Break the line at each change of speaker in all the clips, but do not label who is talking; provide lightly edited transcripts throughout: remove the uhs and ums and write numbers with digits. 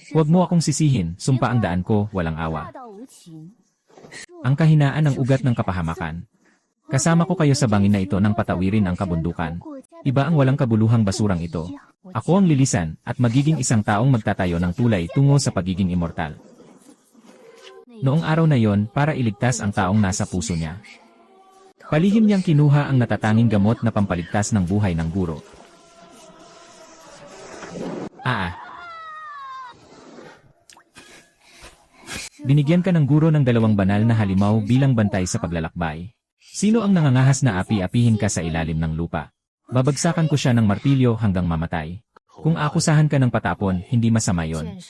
Huwag mo akong sisihin, sumpa ang daan ko, walang awa. Ang kahinaan ng ugat ng kapahamakan. Kasama ko kayo sa bangin na ito nang patawirin ang kabundukan. Iba ang walang kabuluhang basurang ito. Ako ang lilisan, at magiging isang taong magtatayo ng tulay tungo sa pagiging immortal. Noong araw na yon, para iligtas ang taong nasa puso niya. Palihim niyang kinuha ang natatanging gamot na pampaligtas ng buhay ng guro. Binigyan ka ng guro ng 2 banal na halimaw bilang bantay sa paglalakbay. Sino ang nangangahas na api-apihin ka sa ilalim ng lupa? Babagsakan ko siya ng martilyo hanggang mamatay. Kung akusahan ka ng patapon, hindi masama yon.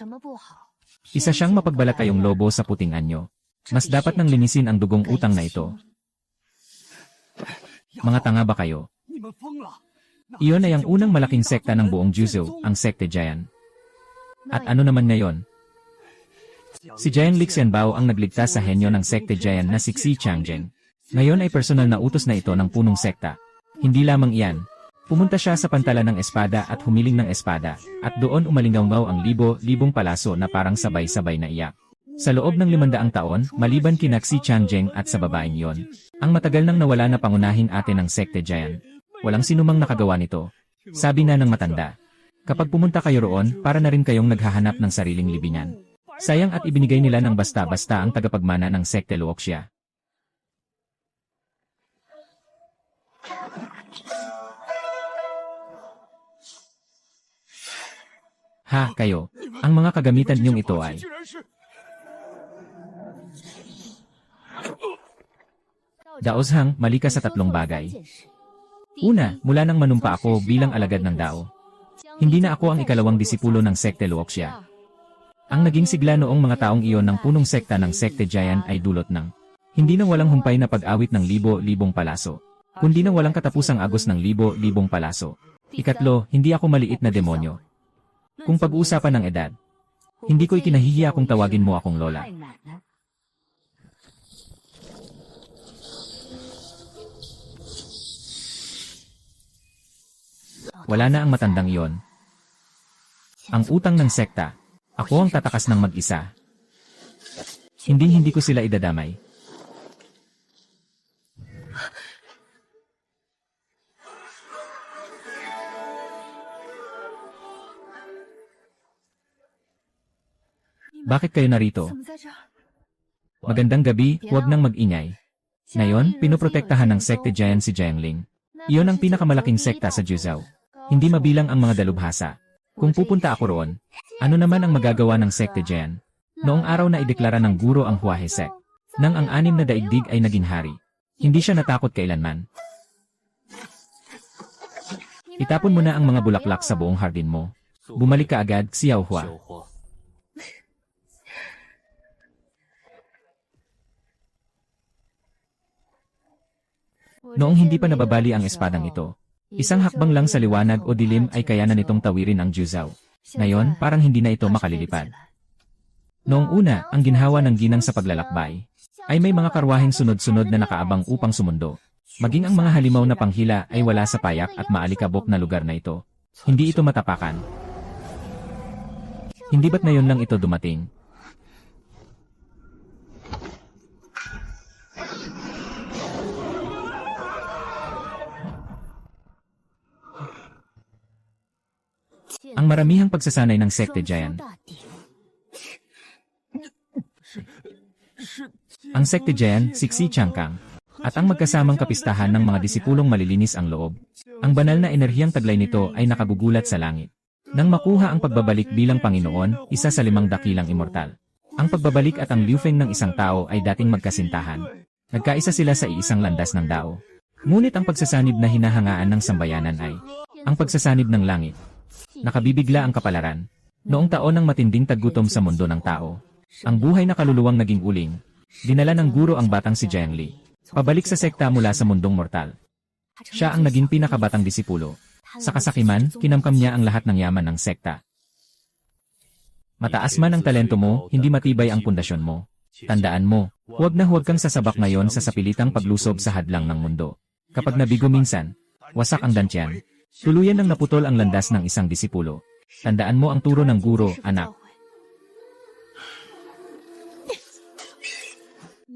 Isa siyang mapagbalatayong lobo sa puting anyo. Mas dapat nang linisin ang dugong utang na ito. Mga tanga ba kayo? Iyon ay ang unang malaking sekta ng buong Juzhou, ang Sekte Jian. At ano naman ngayon? Si Jian Lixianbao ang nagligtas sa henyo ng Sekte Jian na si Xi Changjing. Ngayon ay personal na utos na ito ng punong sekta. Hindi lamang iyan. Pumunta siya sa pantalan ng espada at humiling ng espada, at doon umalingaw ang libo-libong palaso na parang sabay-sabay na iyak. Sa loob ng 500 taon, maliban kina Xi Changjing at sa babaeng yon, ang matagal nang nawala na pangunahing ate ng Sekte Jian. Walang sinumang nakagawa nito. Sabi na ng matanda. Kapag pumunta kayo roon, para na rin kayong naghahanap ng sariling libingan. Sayang at ibinigay nila ng basta-basta ang tagapagmana ng Sekte Luoxia. Ha, kayo. Ang mga kagamitan niyong ito ay... Daoshang, mali ka sa 3 bagay. Una, mula nang manumpa ako bilang alagad ng Dao. Hindi na ako ang ikalawang disipulo ng Sekte Luoxia. Ang naging sigla noong mga taong iyon ng punong sekta ng Sekte Jian ay dulot ng hindi na walang humpay na pag-awit ng libo-libong palaso, kundi na walang katapusang agos ng libo-libong palaso. Ikatlo, hindi ako maliit na demonyo. Kung pag-uusapan ng edad, hindi ko ikinahihiya kung tawagin mo akong lola. Wala na ang matandang iyon. Ang utang ng sekta. Ako ang tatakas ng mag-isa. Hindi ko sila idadamay. Bakit kayo narito? Magandang gabi, huwag nang mag-ingay. Ngayon, pinoprotektahan ng Sekte Jian si Jiangling. Iyon ang pinakamalaking sekta sa Juzhou. Hindi mabilang ang mga dalubhasa. Kung pupunta ako roon, ano naman ang magagawa ng Sekte Jian? Noong araw na ideklara ng guro ang Hua He Sect, nang ang 6 na daigdig ay naging hari, hindi siya natakot kailanman. Itapon mo na ang mga bulaklak sa buong hardin mo. Bumalik ka agad, Xiao Hua. Noong hindi pa nababali ang espadang ito, isang hakbang lang sa liwanag o dilim ay kayanan nitong tawirin ang Juzhou. Ngayon, parang hindi na ito makalilipad. Noong una, ang ginhawa ng ginang sa paglalakbay, ay may mga karwaheng sunod-sunod na nakaabang upang sumundo. Maging ang mga halimaw na panghila ay wala sa payak at maalikabok na lugar na ito. Hindi ito matapakan. Hindi ba't ngayon lang ito dumating? Ang maramihang pagsasanay ng Sekte Jian. Ang Sekte Jian, si Xi Changkang, at ang magkasamang kapistahan ng mga disipulong malilinis ang loob. Ang banal na enerhiyang taglay nito ay nakagugulat sa langit. Nang makuha ang pagbabalik bilang Panginoon, isa sa 5 dakilang immortal. Ang pagbabalik at ang liufeng ng isang tao ay dating magkasintahan. Nagkaisa sila sa iisang landas ng Dao. Ngunit ang pagsasanib na hinahangaan ng sambayanan ay ang pagsasanib ng langit. Nakabibigla ang kapalaran. Noong taon ng matinding taggutom sa mundo ng tao, ang buhay na kaluluwang naging uling. Dinala ng guro ang batang si Jiangli, pabalik sa sekta mula sa mundong mortal. Siya ang naging pinakabatang disipulo. Sa kasakiman, kinamkam niya ang lahat ng yaman ng sekta. Mataas man ang talento mo, hindi matibay ang pundasyon mo. Tandaan mo, huwag na huwag kang sasabak ngayon sa sapilitang paglusob sa hadlang ng mundo. Kapag nabigo minsan, wasak ang dantyan. Tuluyan nang naputol ang landas ng isang disipulo. Tandaan mo ang turo ng guro, anak.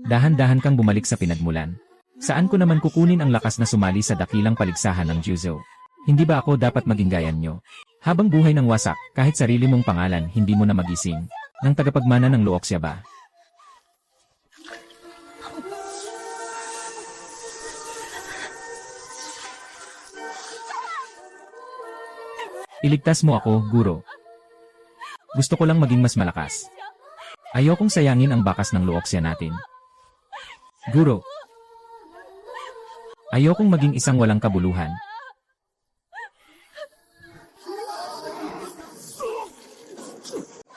Dahan-dahan kang bumalik sa pinagmulan. Saan ko naman kukunin ang lakas na sumali sa dakilang paligsahan ng Juzou? Hindi ba ako dapat maging gaya nyo? Habang buhay ng wasak, kahit sarili mong pangalan, hindi mo na magising. Nang tagapagmana ng Luoxia ba? Iligtas mo ako, guro. Gusto ko lang maging mas malakas. Ayokong sayangin ang bakas ng Luoxia natin. Guro. Ayokong maging isang walang kabuluhan.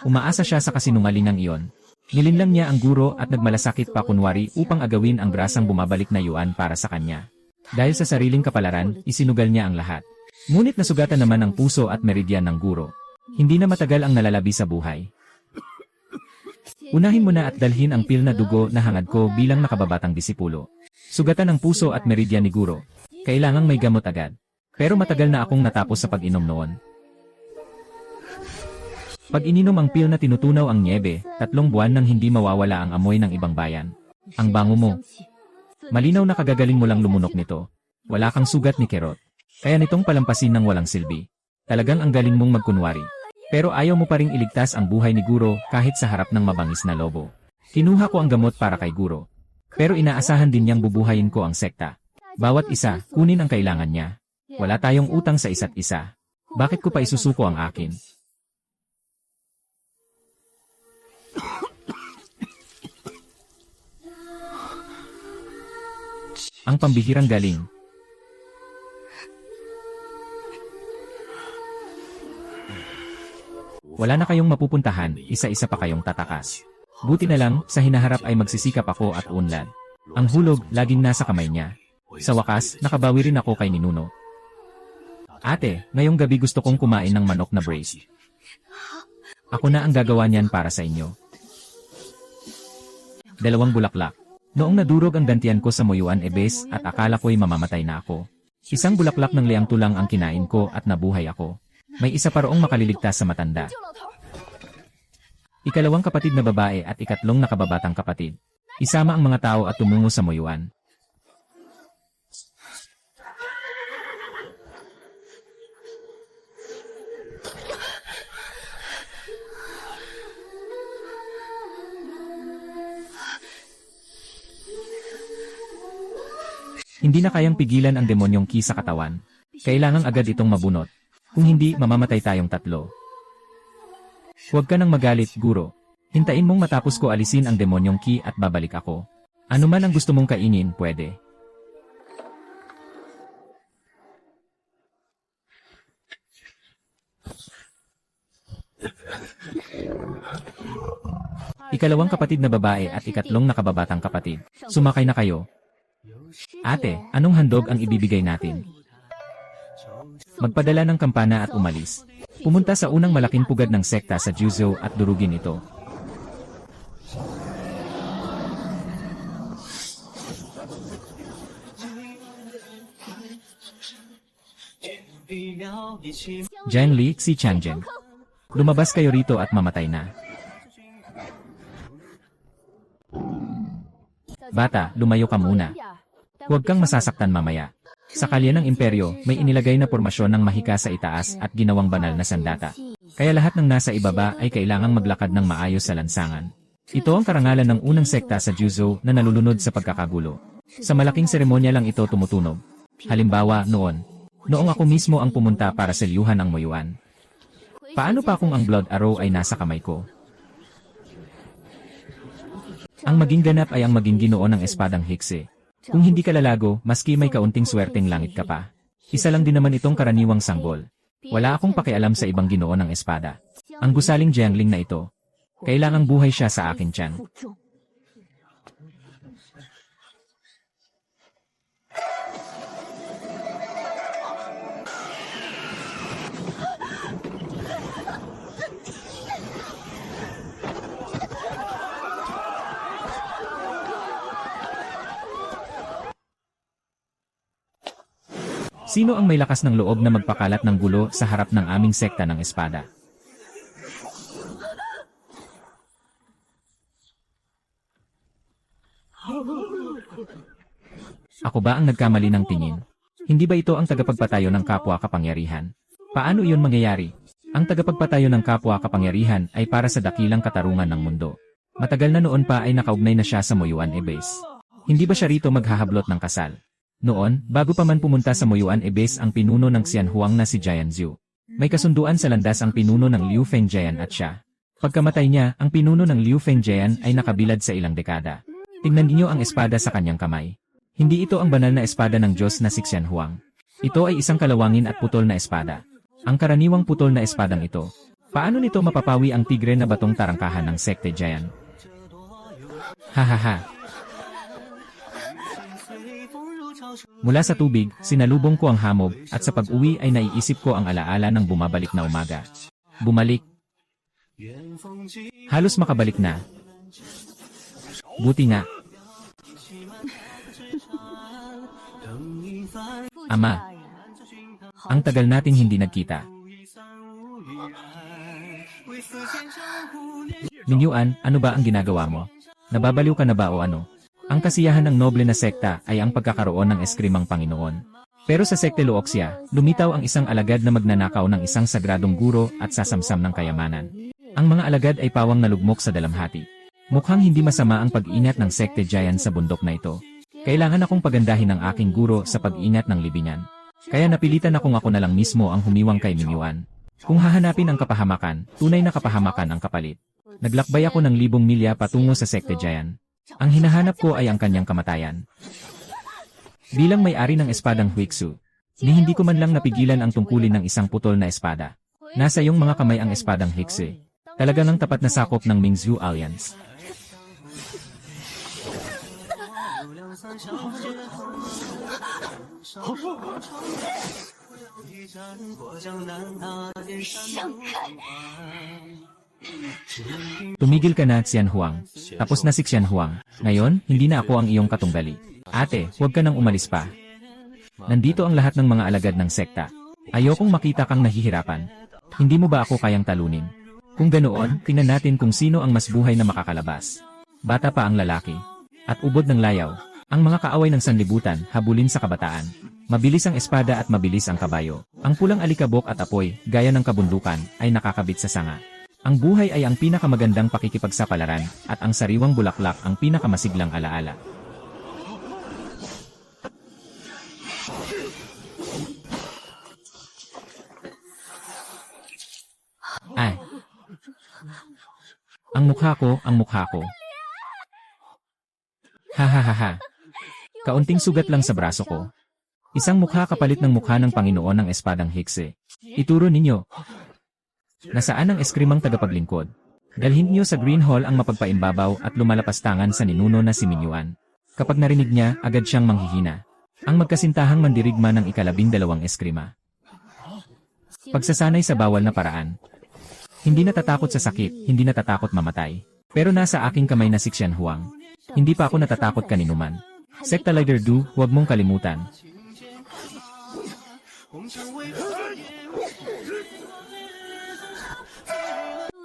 Umaasa siya sa kasinungalingang iyon. Nilinlang niya ang guro at nagmalasakit pa kunwari upang agawin ang brasang bumabalik na yuan para sa kanya. Dahil sa sariling kapalaran, isinugal niya ang lahat. Ngunit nasugatan naman ang puso at meridyan ng guro. Hindi na matagal ang nalalabi sa buhay. Unahin mo na at dalhin ang pil na dugo na hangad ko bilang nakababatang disipulo. Sugatan ang puso at meridyan ni guro. Kailangang may gamot agad. Pero matagal na akong natapos sa pag-inom noon. Pag ininom ang pil na tinutunaw ang niebe, 3 buwan nang hindi mawawala ang amoy ng ibang bayan. Ang bango mo. Malinaw na kagagaling mo lang lumunok nito. Wala kang sugat ni Kerot. Kaya nitong palampasin ng walang silbi. Talagang ang galing mong magkunwari. Pero ayaw mo pa ring iligtas ang buhay ni guro kahit sa harap ng mabangis na lobo. Kinuha ko ang gamot para kay guro. Pero inaasahan din niyang bubuhayin ko ang sekta. Bawat isa, kunin ang kailangan niya. Wala tayong utang sa isa't isa. Bakit ko pa isusuko ang akin? Ang pambihirang galing. Wala na kayong mapupuntahan, isa-isa pa kayong tatakas. Buti na lang, sa hinaharap ay magsisikap ako at unlad. Ang hulog, laging nasa kamay niya. Sa wakas, nakabawi rin ako kay Ninuno. Ate, ngayong gabi gusto kong kumain ng manok na braised. Ako na ang gagawa niyan para sa inyo. 2 bulaklak. Noong nadurog ang dantian ko sa Moyuan Ebes at akala ko'y mamamatay na ako. 1 bulaklak ng liang tulang ang kinain ko at nabuhay ako. May isa pa roong makaliligtas sa matanda. 2 kapatid na babae at 3 nakababatang kapatid. Isama ang mga tao at tumungo sa Moyuan. Hindi na kayang pigilan ang demonyong ki sa katawan. Kailangang agad itong mabunot. Kung hindi, mamamatay tayong 3. Huwag ka nang magalit, guro. Hintayin mong matapos ko alisin ang demonyong ki at babalik ako. Ano man ang gusto mong kainin, pwede. Ikalawang kapatid na babae at 3 nakababatang kapatid. Sumakay na kayo. Ate, anong handog ang ibibigay natin? Magpadala ng kampana at umalis. Pumunta sa unang malaking pugad ng sekta sa Juzou at durugin ito. Jian Li, si Changjin. Lumabas kayo rito at mamatay na. Bata, lumayo ka muna. Huwag kang masasaktan mamaya. Sa kalye ng imperyo, may inilagay na pormasyon ng mahika sa itaas at ginawang banal na sandata. Kaya lahat ng nasa ibaba ay kailangang maglakad ng maayos sa lansangan. Ito ang karangalan ng unang sekta sa Juzou na nalulunod sa pagkakagulo. Sa malaking seremonya lang ito tumutunog. Halimbawa, noong ako mismo ang pumunta para selyuhan ang Moyuan. Paano pa kung ang blood arrow ay nasa kamay ko? Ang maging ganap ay ang maging ginoo ng espadang hikse. Kung hindi ka lalago, maski may kaunting swerteng langit ka pa. Isa lang din naman itong karaniwang sanggol. Wala akong pakialam sa ibang ginoo ng espada. Ang gusaling Jiangling na ito. Kailangang buhay siya sa akin tiyan. Sino ang may lakas ng loob na magpakalat ng gulo sa harap ng aming sekta ng espada? Ako ba ang nagkamali ng tingin? Hindi ba ito ang tagapagpatayo ng kapwa kapangyarihan? Paano iyon mangyayari? Ang tagapagpatayo ng kapwa kapangyarihan ay para sa dakilang katarungan ng mundo. Matagal na noon pa ay nakaugnay na siya sa Moyuan Ebes. Hindi ba siya rito maghahablot ng kasal? Noon, bago pa man pumunta sa Moyuan Ebes ang pinuno ng Xianhuang na si Jian Zhu. May kasunduan sa landas ang pinuno ng Liu Fengjian at siya. Pagkamatay niya, ang pinuno ng Liu Fengjian ay nakabilad sa ilang dekada. Tingnan niyo ang espada sa kanyang kamay. Hindi ito ang banal na espada ng Diyos na si Xianhuang. Ito ay isang kalawangin at putol na espada. Ang karaniwang putol na espadang ito. Paano nito mapapawi ang tigre na batong tarangkahan ng Sekte Jian? Hahaha. Mula sa tubig, sinalubong ko ang hamog, at sa pag-uwi ay naiisip ko ang alaala ng bumabalik na umaga. Bumalik. Halos makabalik na. Buti nga. Ama, ang tagal nating hindi nagkita. Minyuan, ano ba ang ginagawa mo? Nababaliw ka na ba o ano? Ang kasiyahan ng noble na sekta ay ang pagkakaroon ng eskrimang Panginoon. Pero sa sekte Luoxia, lumitaw ang isang alagad na magnanakaw ng isang sagradong guro at sasamsam ng kayamanan. Ang mga alagad ay pawang nalugmok sa dalamhati. Mukhang hindi masama ang pag-ingat ng Sekte Jian sa bundok na ito. Kailangan akong pagandahin ang aking guro sa pag-ingat ng libingan. Kaya napilitan akong ako na lang mismo ang humiwang kay Minyuan. Kung hahanapin ang kapahamakan, tunay na kapahamakan ang kapalit. Naglakbay ako ng 1,000 milya patungo sa Sekte Jian. Ang hinahanap ko ay ang kanyang kamatayan. Bilang may-ari ng espadang Huixu, ni hindi ko man lang napigilan ang tungkulin ng isang putol na espada. Nasa iyong mga kamay ang espadang Hexi. Talaga ng tapat na sakop ng Mingzhu Alliance. Tumigil ka na, Xianhuang. Tapos na si Xianhuang. Ngayon, hindi na ako ang iyong katunggali. Ate, huwag ka nang umalis pa. Nandito ang lahat ng mga alagad ng sekta. Ayokong makita kang nahihirapan. Hindi mo ba ako kayang talunin? Kung ganoon, tingnan natin kung sino ang mas buhay na makakalabas. Bata pa ang lalaki. At ubod ng layaw. Ang mga kaaway ng sanlibutan, habulin sa kabataan. Mabilis ang espada at mabilis ang kabayo. Ang pulang alikabok at apoy, gaya ng kabundukan, ay nakakabit sa sanga. Ang buhay ay ang pinakamagandang pakikipagsapalaran, at ang sariwang bulaklak ang pinakamasiglang alaala. Ay! Ang mukha ko, ang mukha ko. Hahaha. Kaunting sugat lang sa braso ko. Isang mukha kapalit ng mukha ng Panginoon ng espadang Hekse. Ituro ninyo. Nasaan ang eskrimang tagapaglingkod? Dalhin niyo sa Green Hall ang mapagpaimbabaw at lumalapastangan sa ninuno na si Minyuan. Kapag narinig niya, agad siyang manghihina. Ang magkasintahang mandirigma ng 12 eskrima. Pagsasanay sa bawal na paraan. Hindi natatakot sa sakit, hindi natatakot mamatay. Pero nasa aking kamay na si Xianhuang. Hindi pa ako natatakot kaninuman. Sekta Leader Du, huwag mong kalimutan.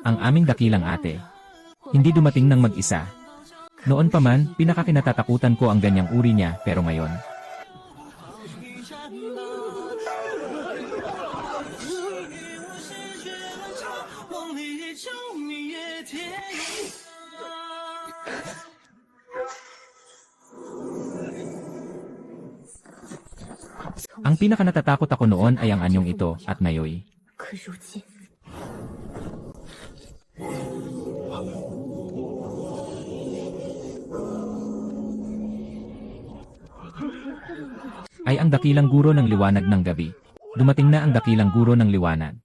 Ang aming dakilang ate. Hindi dumating ng mag-isa. Noon pa man, pinakakinatatakutan ko ang ganyang uri niya, pero ngayon. Ang pinakanatatakot ako noon ay ang anyong ito, at ngayon. Ay ang dakilang guro ng liwanag ng gabi. Dumating na ang dakilang guro ng liwanag.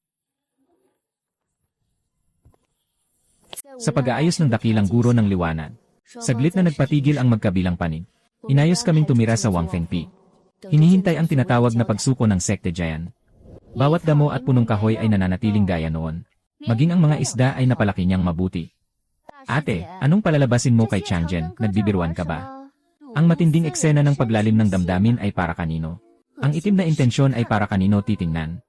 Sa pag-aayos ng dakilang guro ng liwanag, saglit na nagpatigil ang magkabilang panig. Inayos kaming tumira sa Wangfeng Peak. Hinihintay ang tinatawag na pagsuko ng Sekte Jian. Bawat damo at punong kahoy ay nananatiling gaya noon. Maging ang mga isda ay napalaki niyang mabuti. Ate, anong palalabasin mo kay Changjian? Nagbibiruan ka ba? Ang matinding eksena ng paglalim ng damdamin ay para kanino? Ang itim na intensyon ay para kanino titingnan.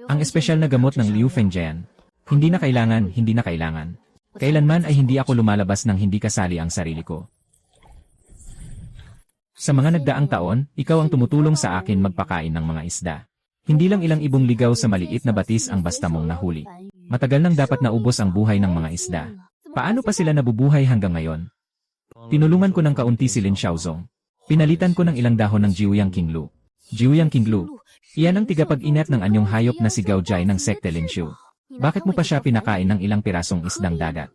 Ang espesyal na gamot ng Liu Fengjian. Hindi na kailangan, hindi na kailangan. Kailanman ay hindi ako lumalabas ng hindi kasali ang sarili ko. Sa mga nagdaang taon, ikaw ang tumutulong sa akin magpakain ng mga isda. Hindi lang ilang ibong ligaw sa maliit na batis ang basta mong nahuli. Matagal nang dapat naubos ang buhay ng mga isda. Paano pa sila nabubuhay hanggang ngayon? Tinulungan ko ng kaunti si Lin Xiaozong. Pinalitan ko ng ilang dahon ng Jiuyang Qinglu. Jiuyang Qinglu. Iyan ang tigapag-inat ng anyong hayop na si Gao Jai ng sekte Linshu. Bakit mo pa siya pinakain ng ilang pirasong isdang dagat?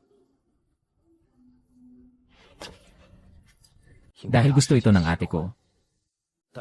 Dahil gusto ito ng ate ko.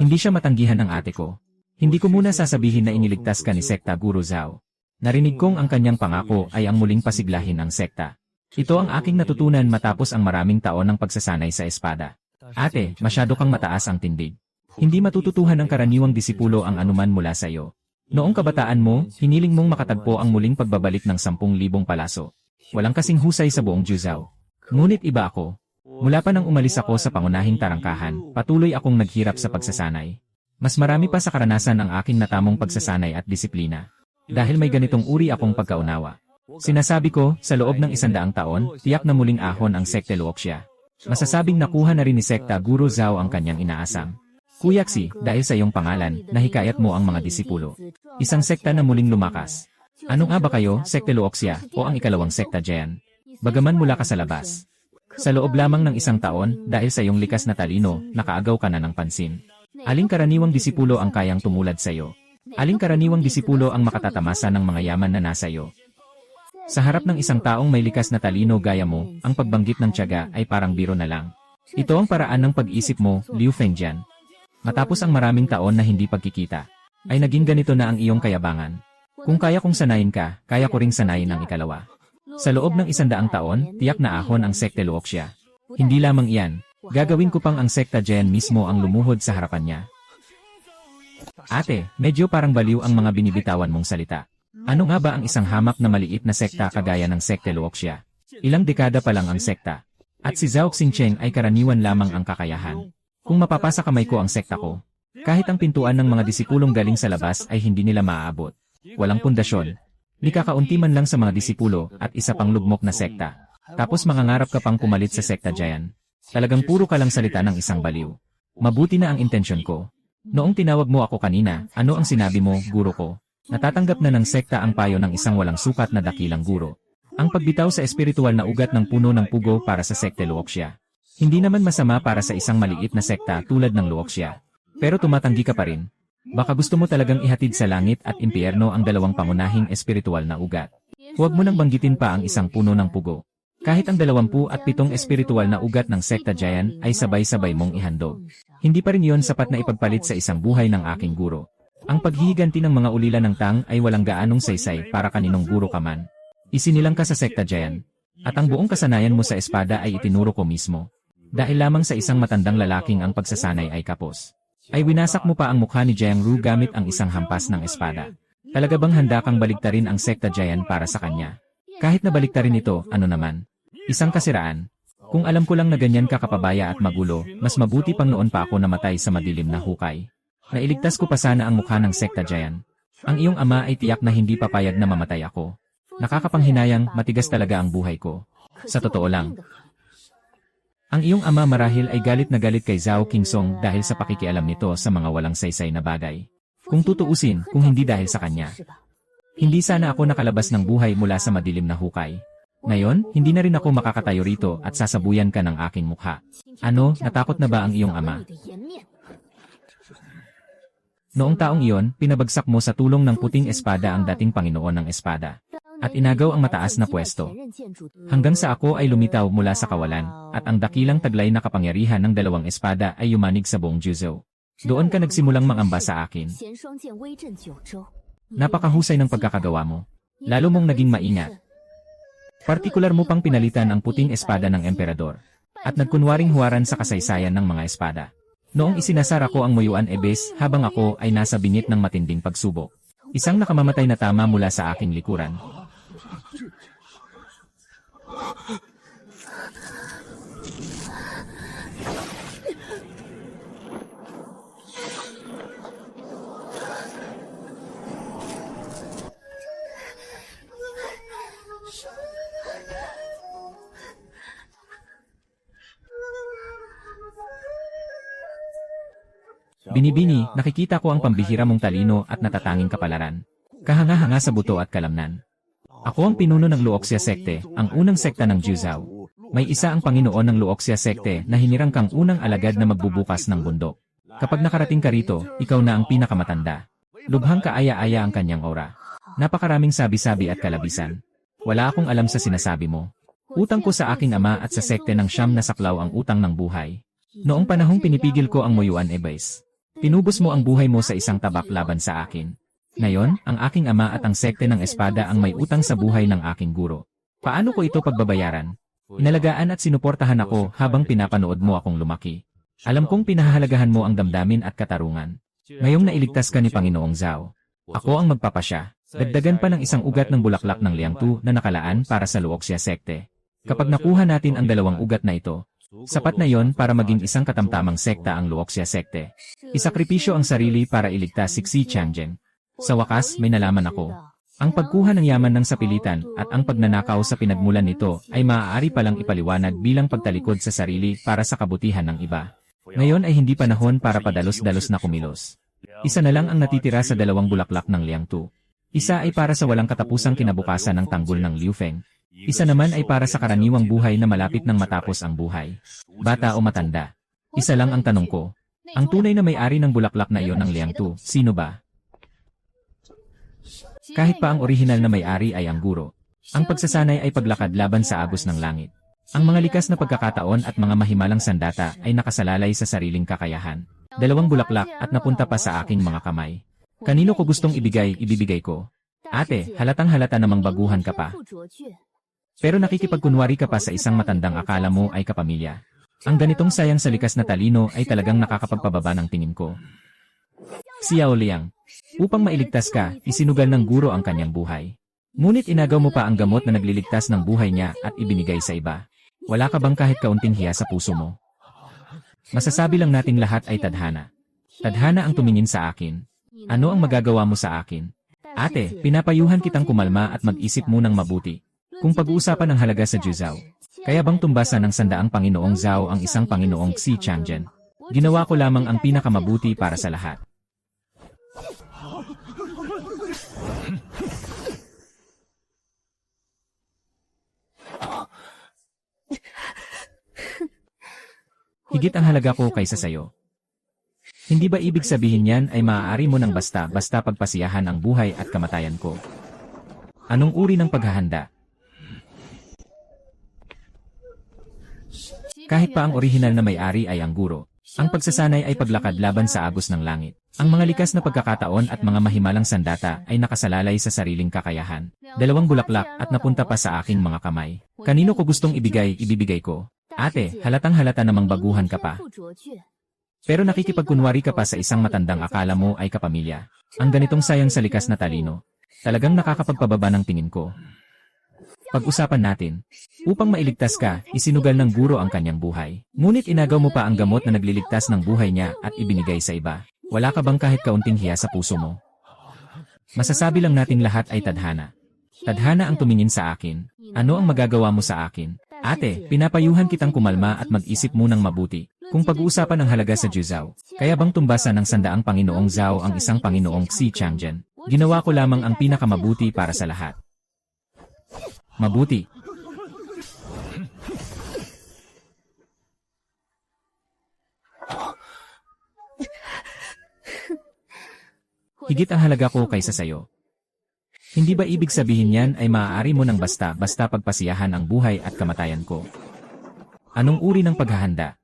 Hindi siya matanggihan ng ate ko. Hindi ko muna sasabihin na iniligtas ka ni Sekta Guru Zhao. Narinig kong ang kanyang pangako ay ang muling pasiglahin ang sekta. Ito ang aking natutunan matapos ang maraming taon ng pagsasanay sa espada. Ate, masyado kang mataas ang tindig. Hindi matututuhan ng karaniwang disipulo ang anuman mula sa iyo. Noong kabataan mo, hiniling mong makatagpo ang muling pagbabalik ng 10,000 palaso. Walang kasing husay sa buong Juzhou. Ngunit iba ako. Mula pa nang umalis ako sa pangunahing tarangkahan, patuloy akong naghirap sa pagsasanay. Mas marami pa sa karanasan ang aking natamong pagsasanay at disiplina. Dahil may ganitong uri akong pagkaunawa. Sinasabi ko, sa loob ng 100 taon, tiyak na muling ahon ang sekte Luoxia. Masasabing nakuha na rin ni Sekta Guru Zhao ang kanyang inaasam. Kuyaksi, dahil sa iyong pangalan, nahikayat mo ang mga disipulo. Isang sekta na muling lumakas. Ano nga ba kayo, sekte Luoxia, o ang ikalawang sekta Jian? Bagaman mula ka sa labas. Sa loob lamang ng 1 taon, dahil sa iyong likas na talino, nakaagaw ka na ng pansin. Aling karaniwang disipulo ang kayang tumulad sa iyo? Aling karaniwang disipulo ang makatatamasa ng mga yaman na nasa iyo? Sa harap ng isang taong may likas na talino gaya mo, ang pagbanggit ng tiyaga ay parang biro na lang. Ito ang paraan ng pag-isip mo, Liu Fengjian. Matapos ang maraming taon na hindi pagkikita, ay naging ganito na ang iyong kayabangan. Kung kaya kong sanayin ka, kaya ko ring sanayin ang ikalawa. Sa loob ng 100 taon, tiyak na ahon ang sekte Luoxia. Hindi lamang iyan, gagawin ko pang ang sekta Jian mismo ang lumuhod sa harapan niya. Ate, medyo parang baliw ang mga binibitawan mong salita. Ano nga ba ang isang hamak na maliit na sekta kagaya ng sekte Luoxia? Ilang dekada pa lang ang sekta. At si Zhao Xingcheng ay karaniwan lamang ang kakayahan. Kung mapapasa kamay ko ang sekta ko, kahit ang pintuan ng mga disipulong galing sa labas ay hindi nila maaabot. Walang pundasyon. Likakaunti man lang sa mga disipulo at isa pang lugmok na sekta. Tapos mangangarap ka pang pumalit sa sekta Jian. Talagang puro ka lang salita ng isang baliw. Mabuti na ang intensyon ko. Noong tinawag mo ako kanina, ano ang sinabi mo, guro ko? Natatanggap na ng sekta ang payo ng isang walang sukat na dakilang guro. Ang pagbitaw sa espiritual na ugat ng puno ng pugo para sa sekte Luoxia. Hindi naman masama para sa isang maliit na sekta tulad ng Luoxia. Pero tumatanggi ka pa rin. Baka gusto mo talagang ihatid sa langit at impyerno ang dalawang pangunahing espiritual na ugat. Huwag mo nang banggitin pa ang isang puno ng pugo. Kahit ang 27 espiritual na ugat ng sekta Jian ay sabay-sabay mong ihandog. Hindi pa rin yon sapat na ipagpalit sa isang buhay ng aking guro. Ang paghihiganti ng mga ulila ng Tang ay walang gaanong saysay para kaninong guro ka man. Isinilang ka sa sekta Jian. At ang buong kasanayan mo sa espada ay itinuro ko mismo. Dahil lamang sa isang matandang lalaking ang pagsasanay ay kapos. Ay winasak mo pa ang mukha ni Jiang Ru gamit ang isang hampas ng espada. Talaga bang handa kang baliktarin ang sekta Jian para sa kanya? Kahit na baliktarin ito, ano naman? Isang kasiraan. Kung alam ko lang na ganyan ka kapabaya at magulo, mas mabuti pang noon pa ako namatay sa madilim na hukay. Nailigtas ko pa sana ang mukha ng sekta Jian. Ang iyong ama ay tiyak na hindi papayag na mamatay ako. Nakakapanghinayang, matigas talaga ang buhay ko. Sa totoo lang. Ang iyong ama marahil ay galit na galit kay Zhao Qingsong dahil sa pakikialam nito sa mga walang saysay na bagay. Kung tutuusin, kung hindi dahil sa kanya. Hindi sana ako nakalabas ng buhay mula sa madilim na hukay. Ngayon, hindi na rin ako makakatayo rito at sasabuyan ka ng aking mukha. Ano, natakot na ba ang iyong ama? Noong taong iyon, pinabagsak mo sa tulong ng puting espada ang dating Panginoon ng Espada. At inagaw ang mataas na pwesto. Hanggang sa ako ay lumitaw mula sa kawalan, at ang dakilang taglay na kapangyarihan ng 2 espada ay yumanig sa buong Juzhou. Doon ka nagsimulang mangamba sa akin. Napakahusay ng pagkakagawa mo. Lalo mong naging maingat. Partikular mo pang pinalitan ang puting espada ng emperador. At nagkunwaring huwaran sa kasaysayan ng mga espada. Noong isinasara ko ang Muyuan Ebes habang ako ay nasa bingit ng matinding pagsubok. Isang nakamamatay na tama mula sa aking likuran. Binibini, nakikita ko ang pambihira mong talino at natatanging kapalaran. Kahanga-hanga sa buto at kalamnan. Ako ang pinuno ng Luoxia sekte, ang unang sekta ng Juzhou. May isa ang Panginoon ng Luoxia sekte na hinirang kang unang alagad na magbubukas ng bundok. Kapag nakarating ka rito, ikaw na ang pinakamatanda. Lubhang kaaya-aya ang kanyang aura. Napakaraming sabi-sabi at kalabisan. Wala akong alam sa sinasabi mo. Utang ko sa aking ama at sa sekte ng Siyam na saklaw ang utang ng buhay. Noong panahong pinipigil ko ang Moyuan Ebais, pinubos mo ang buhay mo sa isang tabak laban sa akin. Ngayon, ang aking ama at ang sekte ng espada ang may utang sa buhay ng aking guro. Paano ko ito pagbabayaran? Inalagaan at sinuportahan ako habang pinapanood mo akong lumaki. Alam kong pinahahalagahan mo ang damdamin at katarungan. Ngayong nailigtas ka ni Panginoong Zhao. Ako ang magpapasya. Dagdagan pa ng isang ugat ng bulaklak ng Liangtu na nakalaan para sa Luoxia sekte. Kapag nakuha natin ang 2 ugat na ito, sapat na yon para maging isang katamtamang sekta ang Luoxia sekte. Isakripisyo ang sarili para iligtas si Xi Changjing. Sa wakas, may nalaman ako. Ang pagkuha ng yaman ng sapilitan at ang pagnanakaw sa pinagmulan nito ay maaari palang ipaliwanag bilang pagtalikod sa sarili para sa kabutihan ng iba. Ngayon ay hindi panahon para padalos-dalos na kumilos. Isa na lang ang natitira sa 2 bulaklak ng Liangtu. Isa ay para sa walang katapusang kinabukasan ng tanggol ng Liu Feng. Isa naman ay para sa karaniwang buhay na malapit nang matapos ang buhay. Bata o matanda. Isa lang ang tanong ko. Ang tunay na may-ari ng bulaklak na iyon ng Liangtu, sino ba? Kahit pa ang orihinal na may-ari ay ang guro. Ang pagsasanay ay paglakad laban sa agos ng langit. Ang mga likas na pagkakataon at mga mahimalang sandata ay nakasalalay sa sariling kakayahan. 2 bulaklak at napunta pa sa aking mga kamay. Kanino ko gustong ibigay, ibibigay ko. Ate, halatang halata namang baguhan ka pa. Pero nakikipagkunwari ka pa sa isang matandang akala mo ay kapamilya. Ang ganitong sayang sa likas na talino ay talagang nakakapagpababa ng tingin ko. Si Yao Liang. Upang mailigtas ka, isinugal ng guro ang kanyang buhay. Ngunit inagaw mo pa ang gamot na nagliligtas ng buhay niya at ibinigay sa iba. Wala ka bang kahit kaunting hiya sa puso mo? Masasabi lang nating lahat ay tadhana. Tadhana ang tumingin sa akin. Ano ang magagawa mo sa akin? Ate, pinapayuhan kitang kumalma at mag-isip munang mabuti. Kung pag-uusapan ng halaga sa Juzhou, kaya bang tumbasan ng 100 Panginoong Zhao ang isang Panginoong Xi Changjing? Ginawa ko lamang ang pinakamabuti para sa lahat. Higit ang halaga ko kaysa sayo. Hindi ba ibig sabihin yan ay maaari mo ng basta-basta pagpasiyahan ang buhay at kamatayan ko? Anong uri ng paghahanda? Kahit pa ang orihinal na may-ari ay ang guro, ang pagsasanay ay paglakad laban sa agos ng langit. Ang mga likas na pagkakataon at mga mahimalang sandata ay nakasalalay sa sariling kakayahan. 2 bulaklak at napunta pa sa aking mga kamay. Kanino ko gustong ibigay, ibibigay ko. Ate, halatang halata namang baguhan ka pa. Pero nakikipagkunwari ka pa sa isang matandang akala mo ay kapamilya. Ang ganitong sayang sa likas na talino. Talagang nakakapagpababa ng tingin ko. Pag-usapan natin. Upang mailigtas ka, isinugal ng guro ang kanyang buhay. Ngunit inagaw mo pa ang gamot na nagliligtas ng buhay niya at ibinigay sa iba. Wala ka bang kahit kaunting hiya sa puso mo? Masasabi lang natin lahat ay tadhana. Tadhana ang tumingin sa akin. Ano ang magagawa mo sa akin? Ate, pinapayuhan kitang kumalma at mag-isip munang mabuti. Kung pag-uusapan ng halaga sa Juzhou, kaya bang tumbasan ng 100 Panginoong Zhao ang isang Panginoong Xi Changjing? Ginawa ko lamang ang pinakamabuti para sa lahat. Mabuti. Higit ang halaga ko kaysa sayo. Hindi ba ibig sabihin yan ay maaari mo ng basta-basta pagpasiyahan ang buhay at kamatayan ko? Anong uri ng paghahanda?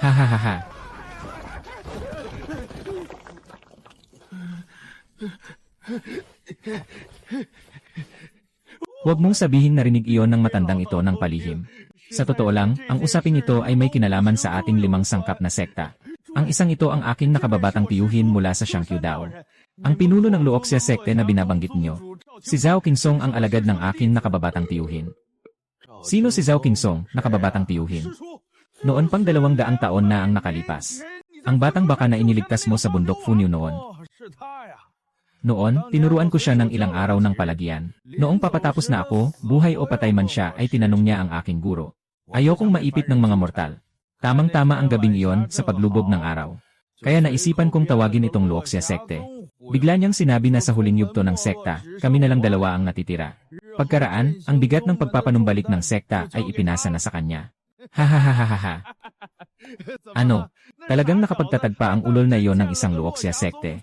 Ha ha ha ha. Huwag mong sabihin narinig iyon ng matandang ito ng palihim. Sa totoo lang, ang usaping ito ay may kinalaman sa ating 5 sangkap na sekta. Ang isang ito ang aking nakababatang tiyuhin mula sa Xiangqiu Dao. Ang pinuno ng Luoxia sekte na binabanggit niyo. Si Zhao Qingsong ang alagad ng aking nakababatang tiyuhin. Sino si Zhao Qingsong, nakababatang tiyuhin? Noon pang 200 taon na ang nakalipas. Ang batang baka na iniligtas mo sa bundok Funyu noon. Noon, tinuruan ko siya ng ilang araw ng palagyan. Noong papatapos na ako, buhay o patay man siya ay tinanong niya ang aking guro. Ayokong maipit ng mga mortal. Tamang-tama ang gabing iyon sa paglubog ng araw. Kaya naisipan kong tawagin itong Luoxia sekte. Bigla niyang sinabi na sa huling yugto ng sekta, kami na lang dalawa ang natitira. Pagkaraan, ang bigat ng pagpapanumbalik ng sekta ay ipinasa na sa kanya. Hahaha. Ano? Talagang nakapagtatagpa ang ulol na iyon ng isang Luoxia sekte.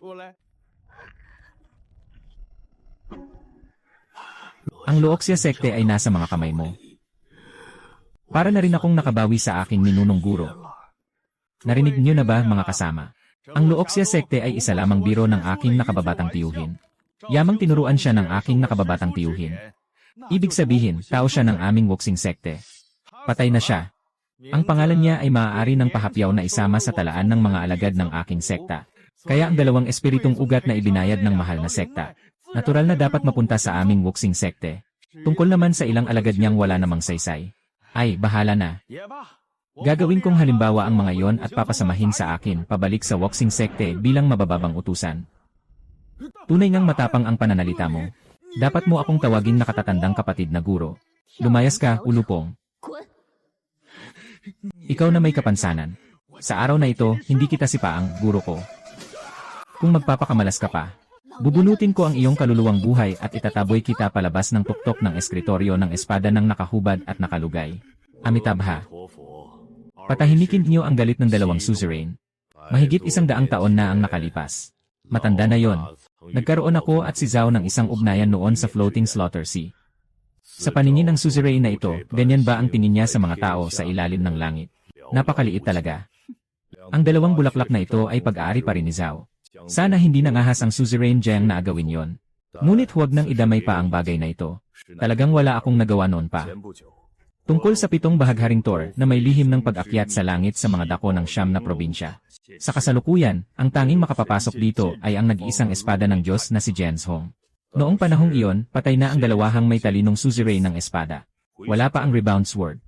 Ang Luoxia sekte ay nasa mga kamay mo. Para na rin akong nakabawi sa aking ninunong guro. Narinig niyo na ba mga kasama? Ang Luoxia sekte ay isa lamang biro ng aking nakababatang tiyuhin. Yamang tinuruan siya ng aking nakababatang tiyuhin. Ibig sabihin, tao siya ng aming Wuxing sekte. Patay na siya. Ang pangalan niya ay maaari ng pahapyaw na isama sa talaan ng mga alagad ng aking sekta. Kaya ang dalawang espiritong ugat na ibinayad ng mahal na sekta. Natural na dapat mapunta sa aming Wuxing sekte. Tungkol naman sa ilang alagad niyang wala namang saysay. Ay, bahala na. Gagawin kong halimbawa ang mga yon at papasamahin sa akin pabalik sa Wuxing sekte bilang mabababang utusan. Tunay ngang matapang ang pananalita mo. Dapat mo akong tawagin na katatandang kapatid na guro. Lumayas ka, ulupong. Ikaw na may kapansanan. Sa araw na ito, hindi kita sipaang guro ko. Kung magpapakamalas ka pa, bubunutin ko ang iyong kaluluwang buhay at itataboy kita palabas ng tuktok ng eskritoryo ng espada ng nakahubad at nakalugay. Amitabha. Patahimikin niyo ang galit ng dalawang suzerain. Mahigit 100 taon na ang nakalipas. Matanda na yon. Nagkaroon ako at si Zhao ng isang ugnayan noon sa Floating Slaughter Sea. Sa paningin ng suzerain na ito, ganyan ba ang tingin niya sa mga tao sa ilalim ng langit? Napakaliit talaga. Ang dalawang bulaklak na ito ay pag-aari pa rin ni Zhao. Sana hindi nangahas ang suzerain Jiang na agawin yon. Ngunit huwag nang idamay pa ang bagay na ito. Talagang wala akong nagawa noon pa. Tungkol sa 7 bahagharing Tor na may lihim ng pag-akyat sa langit sa mga dako ng Siyam na probinsya. Sa kasalukuyan, ang tanging makapapasok dito ay ang nag-iisang espada ng Diyos na si Gensong. Noong panahong iyon, patay na ang dalawahang may talinong suzerain ng espada. Wala pa ang rebound sword.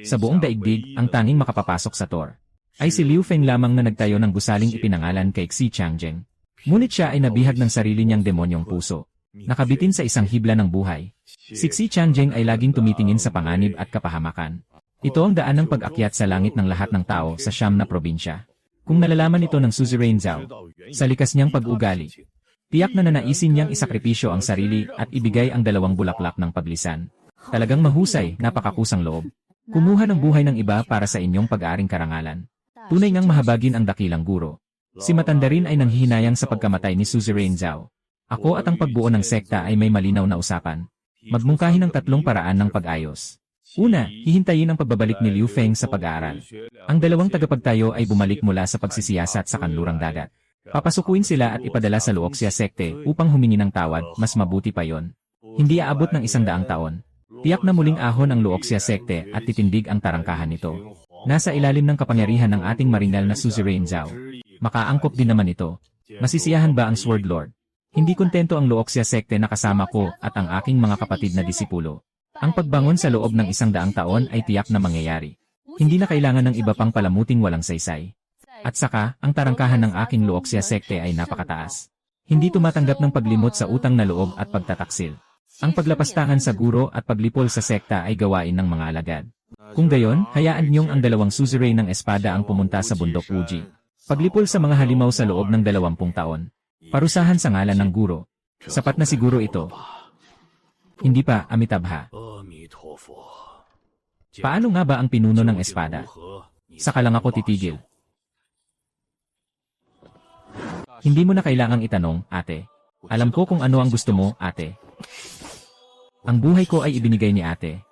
Sa buong daigdig, ang tanging makapapasok sa Tor ay si Liu Feng lamang na nagtayo ng gusaling ipinangalan kay Xi Changjing. Ngunit siya ay nabihag ng sarili niyang demonyong puso. Nakabitin sa isang hibla ng buhay. Si Xi Changjing ay laging tumitingin sa panganib at kapahamakan. Ito ang daan ng pag-akyat sa langit ng lahat ng tao sa Siyam na probinsya. Kung nalalaman ito ng suzerain Zhao, sa likas niyang pag-ugali, tiyak na nanaisin niyang isakripisyo ang sarili at ibigay ang dalawang bulaklak ng paglisan. Talagang mahusay, napakakusang loob. Kumuha ng buhay ng iba para sa inyong pag-aaring karangalan. Tunay ngang mahabagin ang dakilang guro. Si Matanda rin ay nanghihinayang sa pagkamatay ni suzerain Zhao. Ako at ang pagbuo ng sekta ay may malinaw na usapan. Magmungkahi ng 3 paraan ng pag-ayos. Una, hihintayin ang pagbabalik ni Liu Feng sa pag-aaral. Ang dalawang tagapagtayo ay bumalik mula sa pagsisiyasat sa kanlurang dagat. Papasukuin sila at ipadala sa Luoxia sekte upang humingi ng tawad, mas mabuti pa yon. Hindi aabot ng 100 taon. Tiyak na muling ahon ang Luoxia sekte at titindig ang tarangkahan nito. Nasa ilalim ng kapangyarihan ng ating marinal na suzerain Zhao. Makaangkop din naman ito. Masisiyahan ba ang Sword Lord? Hindi kontento ang Luoxia sekte na kasama ko at ang aking mga kapatid na disipulo. Ang pagbangon sa loob ng 100 taon ay tiyak na mangyayari. Hindi na kailangan ng iba pang palamuting walang saysay. At saka, ang tarangkahan ng aking Luoxia sekte ay napakataas. Hindi tumatanggap ng paglimot sa utang na loob at pagtataksil. Ang paglapastangan sa guro at paglipol sa sekta ay gawain ng mga alagad. Kung gayon, hayaan niyong ang dalawang suzerain ng espada ang pumunta sa bundok Uji. Paglipol sa mga halimaw sa loob ng 20 taon. Parusahan sa ngalan ng guro. Sapat na siguro ito. Hindi pa, Amitabha. Paano nga ba ang pinuno ng espada? Saka lang ako titigil. Hindi mo na kailangang itanong, ate. Alam ko kung ano ang gusto mo, ate. Ang buhay ko ay ibinigay ni ate.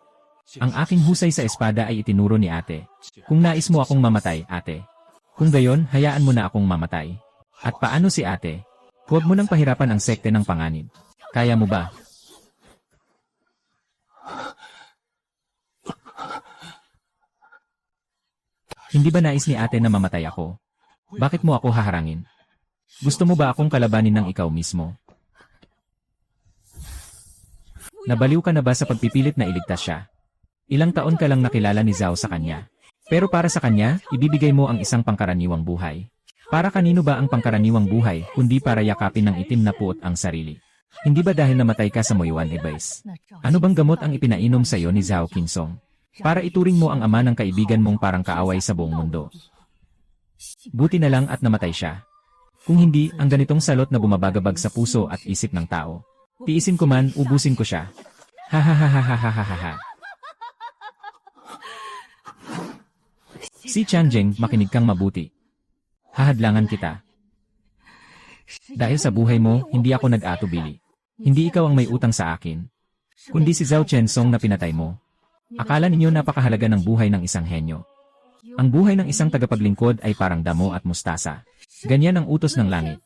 Ang aking husay sa espada ay itinuro ni ate. Kung nais mo akong mamatay, ate. Kung gayon, hayaan mo na akong mamatay. At paano si ate? Huwag mo nang pahirapan ang sekte ng panganib. Kaya mo ba? Hindi ba nais ni ate na mamatay ako? Bakit mo ako haharangin? Gusto mo ba akong kalabanin ng ikaw mismo? Nabaliw ka na ba sa pagpipilit na iligtas siya? Ilang taon ka lang nakilala ni Zhao sa kanya. Pero para sa kanya, ibibigay mo ang isang pangkaraniwang buhay. Para kanino ba ang pangkaraniwang buhay, kundi para yakapin ng itim na puot ang sarili? Hindi ba dahil namatay ka sa Moyuan Ebase? Ano bang gamot ang ipinainom sa iyo ni Zhao Qingsong? Para ituring mo ang ama ng kaibigan mong parang kaaway sa buong mundo. Buti na lang at namatay siya. Kung hindi, ang ganitong salot na bumabagabag sa puso at isip ng tao. Tiisin ko man, ubusin ko siya. Ha ha ha ha ha ha ha ha. Si Changjing, makinig kang mabuti. Hahadlangan kita. Dahil sa buhay mo, hindi ako nag-atubili. Hindi ikaw ang may utang sa akin, kundi si Zhao Chensong na pinatay mo. Akala ninyo napakahalaga ng buhay ng isang henyo. Ang buhay ng isang tagapaglingkod ay parang damo at mustasa. Ganyan ang utos ng langit.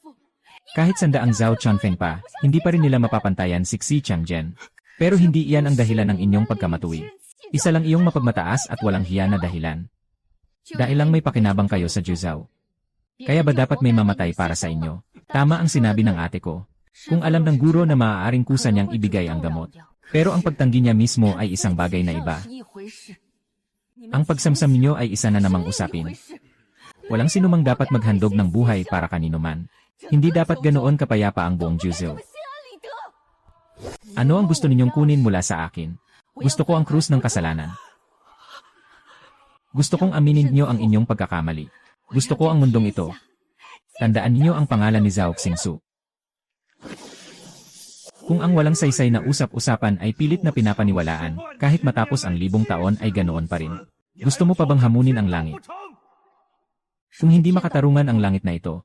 Kahit sandaang Zhao Chunfeng pa, hindi pa rin nila mapapantayan si Xi Changjian. Pero hindi iyan ang dahilan ng inyong pagkamatuwid. Isa lang iyong mapagmataas at walang hiya na dahilan. Dahil lang may pakinabang kayo sa Juzhou. Kaya ba dapat may mamatay para sa inyo? Tama ang sinabi ng ate ko. Kung alam ng guro na maaaring kusa niyang ibigay ang gamot. Pero ang pagtanggi niya mismo ay isang bagay na iba. Ang pagsamsam niyo ay isa na namang usapin. Walang sinumang dapat maghandog ng buhay para kanino man. Hindi dapat ganoon kapayapa ang buong Juzhou. Ano ang gusto ninyong kunin mula sa akin? Gusto ko ang krus ng kasalanan. Gusto kong aminin niyo ang inyong pagkakamali. Gusto ko ang mundong ito. Tandaan niyo ang pangalan ni Zhao Xingsu. Kung ang walang saysay na usap-usapan ay pilit na pinapaniwalaan, kahit matapos ang 1,000 taon ay ganoon pa rin. Gusto mo pa bang hamunin ang langit? Kung hindi makatarungan ang langit na ito,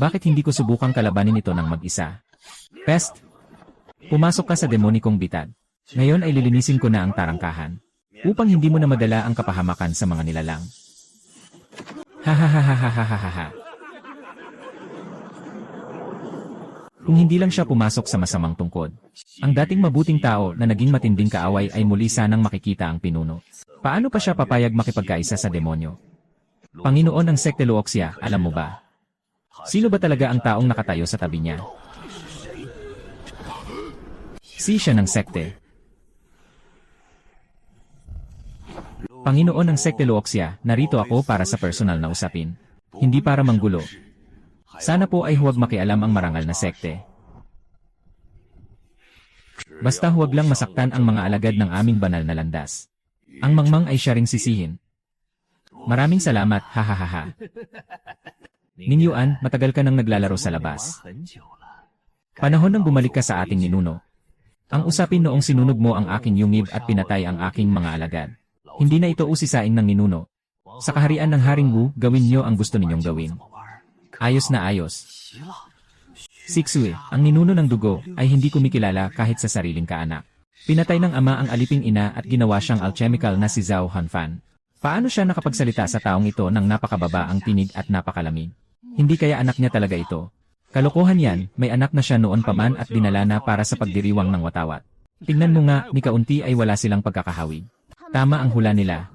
bakit hindi ko subukang kalabanin ito ng mag-isa? Pest! Pumasok ka sa demonikong bitad. Ngayon ay lilinisin ko na ang tarangkahan, upang hindi mo na madala ang kapahamakan sa mga nilalang. Ha ha ha ha ha ha ha ha. Kung hindi lang siya pumasok sa masamang tungkod, ang dating mabuting tao na naging matinding kaaway ay muli sanang makikita ang pinuno. Paano pa siya papayag makipagkaisa sa demonyo? Panginoon ng Sekte Luoxia, alam mo ba? Sino ba talaga ang taong nakatayo sa tabi niya? Si siya ng sekte. Panginoon ng Sekte Luoxia, narito ako para sa personal na usapin. Hindi para manggulo. Sana po ay huwag makialam ang marangal na sekte. Basta huwag lang masaktan ang mga alagad ng aming banal na landas. Ang mangmang ay siya ring sisihin. Maraming salamat, ha ha ha ha. Ninyuan, matagal ka nang naglalaro sa labas. Panahon nang bumalik ka sa ating ninuno. Ang usapin noong sinunog mo ang aking yungib at pinatay ang aking mga alagad. Hindi na ito usisaing ng ninuno. Sa kaharian ng Haring Wu, gawin niyo ang gusto ninyong gawin. Ayos na ayos. Siksue, ang ninuno ng dugo, ay hindi kumikilala kahit sa sariling kaanak. Pinatay ng ama ang aliping ina at ginawa siyang alchemical na si Zhao Hanfan. Paano siya nakapagsalita sa taong ito ng napakababa ang tinig at napakalamig? Hindi kaya anak niya talaga ito? Kalokohan yan, may anak na siya noon pa man at dinala na para sa pagdiriwang ng watawat. Tingnan mo nga, ni kaunti ay wala silang pagkakahawig. Tama ang hula nila.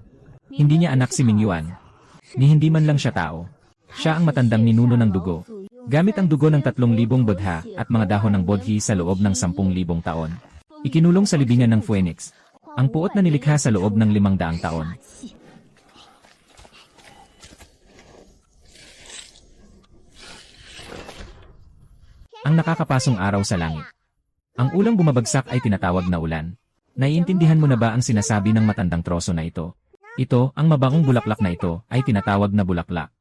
Hindi niya anak si Mingyuan. Ni hindi man lang siya tao. Siya ang matandang ninuno ng dugo. Gamit ang dugo ng 3,000 bodha at mga dahon ng bodhi sa loob ng 10,000 taon. Ikinulong sa libingan ng Phoenix. Ang puot na nilikha sa loob ng 500 taon. Ang nakakapasong araw sa langit. Ang ulang bumabagsak ay tinatawag na ulan. Naiintindihan mo na ba ang sinasabi ng matandang troso na ito? Ito, ang mabangong bulaklak na ito, ay tinatawag na bulaklak.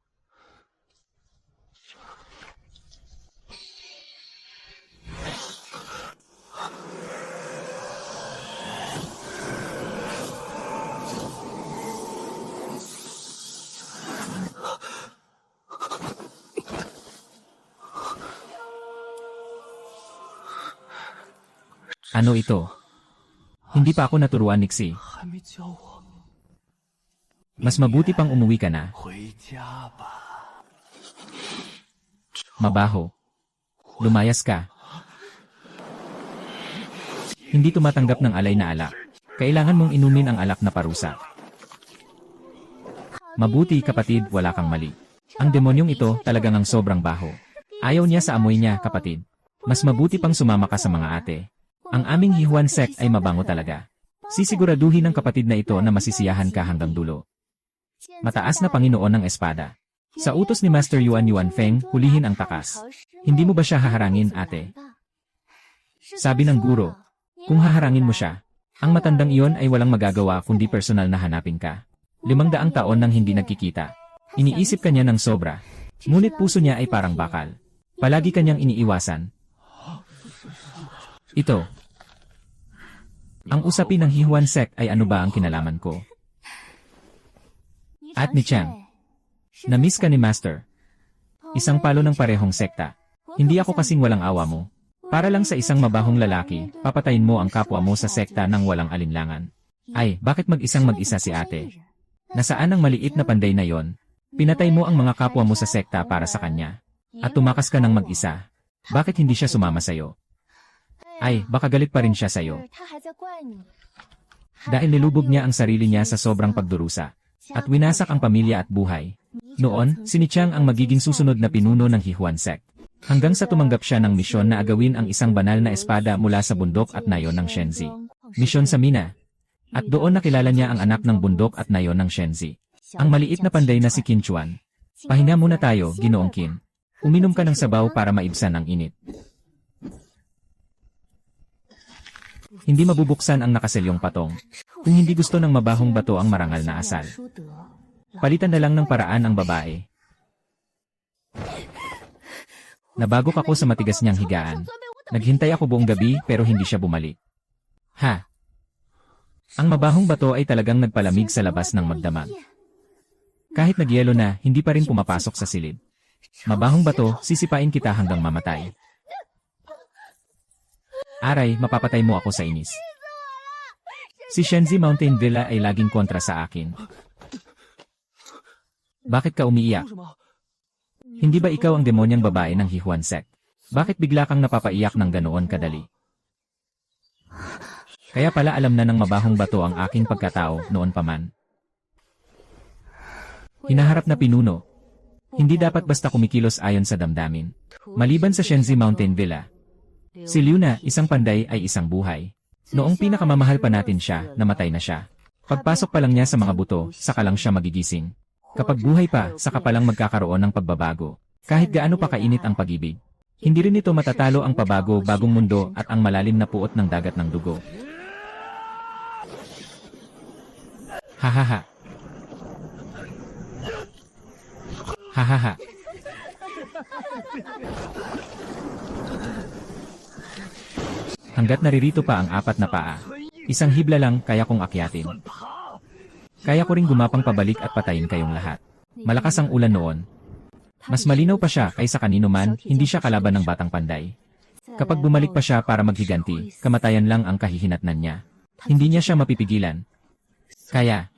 Ano ito? Hindi pa ako naturuan, Nixie. Mas mabuti pang umuwi ka na. Mabaho. Lumayas ka. Hindi tumatanggap ng alay na alak. Kailangan mong inumin ang alak na parusa. Mabuti kapatid, wala kang mali. Ang demonyong ito talagang ang sobrang baho. Ayaw niya sa amoy niya, kapatid. Mas mabuti pang sumama ka sa mga ate. Ang aming Yihuan sect ay mabango talaga. Sisiguraduhin ng kapatid na ito na masisiyahan ka hanggang dulo. Mataas na Panginoon ng Espada. Sa utos ni Master Yuan Feng, hulihin ang takas. Hindi mo ba siya haharangin, ate? Sabi ng guro, kung haharangin mo siya, Ang matandang iyon ay walang magagawa kundi personal na hanapin ka. 500 taon nang hindi nagkikita. Iniisip kanya ng sobra. Ngunit puso niya ay parang bakal. Palagi kanyang iniiwasan. Ito. Ang usapin ng Hihuan sect ay ano ba ang kinalaman ko? At ni Chang. Na-miss ka ni Master. Isang palo ng parehong sekta. Hindi ako kasing walang awa mo. Para lang sa isang mabahong lalaki, papatayin mo ang kapwa mo sa sekta ng walang alinlangan. Ay, bakit mag-isang mag-isa si ate? Nasaan ang maliit na panday na yon? Pinatay mo ang mga kapwa mo sa sekta para sa kanya. At tumakas ka ng mag-isa. Bakit hindi siya sumama sa'yo? Ay, baka galit pa rin siya sa'yo. Dahil nilubog niya ang sarili niya sa sobrang pagdurusa. At winasak ang pamilya at buhay. Noon, si Ni Chang ang magiging susunod na pinuno ng Hihuan sect. Hanggang sa tumanggap siya ng misyon na agawin ang isang banal na espada mula sa bundok at nayon ng Shenzi. Misyon sa Mina. At doon nakilala niya ang anak ng bundok at nayon ng Shenzi. Ang maliit na panday na si Qin Chuan. Pahinga muna tayo, Ginoong Qin. Uminom ka ng sabaw para maibsan ang init. Hindi mabubuksan ang nakaselyong patong. Kung hindi gusto ng mabahong bato ang marangal na asal. Palitan na lang ng paraan ang babae. Nabagok ako sa matigas niyang higaan. Naghintay ako buong gabi pero hindi siya bumalik. Ha? Ang mabahong bato ay talagang nagpalamig sa labas ng magdamag. Kahit nagyelo na, hindi pa rin pumapasok sa silid. Mabahong bato, sisipain kita hanggang mamatay. Aray, mapapatay mo ako sa inis. Si Shenzi Mountain Villa ay laging kontra sa akin. Bakit ka umiiyak? Hindi ba ikaw ang demonyang babae ng Hihuan sect? Bakit bigla kang napapaiyak ng ganoon kadali? Kaya pala alam na ng mabahong bato ang aking pagkatao noon pa man. Hinaharap na pinuno. Hindi dapat basta kumikilos ayon sa damdamin. Maliban sa Shenzi Mountain Villa. Si Luna, isang panday ay isang buhay. Noong pinakamamahal pa natin siya, namatay na siya. Pagpasok pa lang niya sa mga buto, saka lang siya magigising. Kapag buhay pa, saka pa lang magkakaroon ng pagbabago. Kahit gaano pa kainit ang pag-ibig. Hindi rin ito matatalo ang pabago, bagong mundo at ang malalim na puot ng dagat ng dugo. Hahaha. Hahaha. Hanggat naririto pa ang 4 na paa. Isang hibla lang kaya kong akyatin. Kaya ko ring gumapang pabalik at patayin kayong lahat. Malakas ang ulan noon. Mas malinaw pa siya kaysa kanino man, hindi siya kalaban ng batang panday. Kapag bumalik pa siya para maghiganti, kamatayan lang ang kahihinatnan niya. Hindi niya siya mapipigilan. Kaya,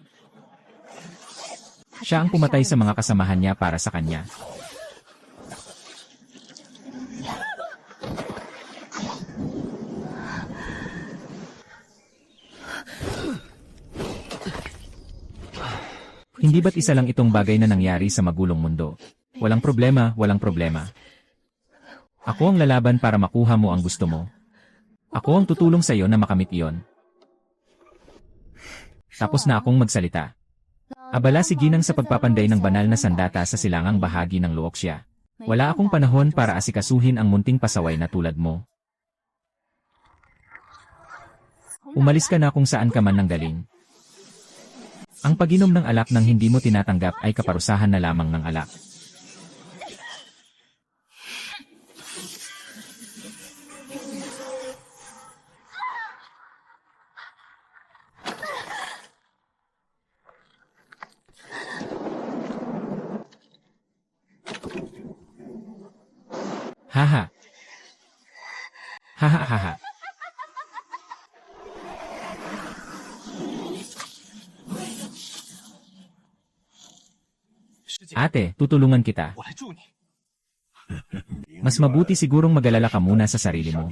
siya ang pumatay sa mga kasamahan niya para sa kanya. Hindi ba't isa lang itong bagay na nangyari sa magulong mundo? Walang problema, walang problema. Ako ang lalaban para makuha mo ang gusto mo. Ako ang tutulong sa iyo na makamit iyon. Tapos na akong magsalita. Abala si Ginang sa pagpapanday ng banal na sandata sa silangang bahagi ng Luoxia. Wala akong panahon para asikasuhin ang munting pasaway na tulad mo. Umalis ka na kung saan ka man nanggaling. Ang pag-inom ng alak nang hindi mo tinatanggap ay kaparusahan na lamang ng alak. Haha. Haha haha. Ate, tutulungan kita. Mas mabuti sigurong mag-alala ka muna sa sarili mo.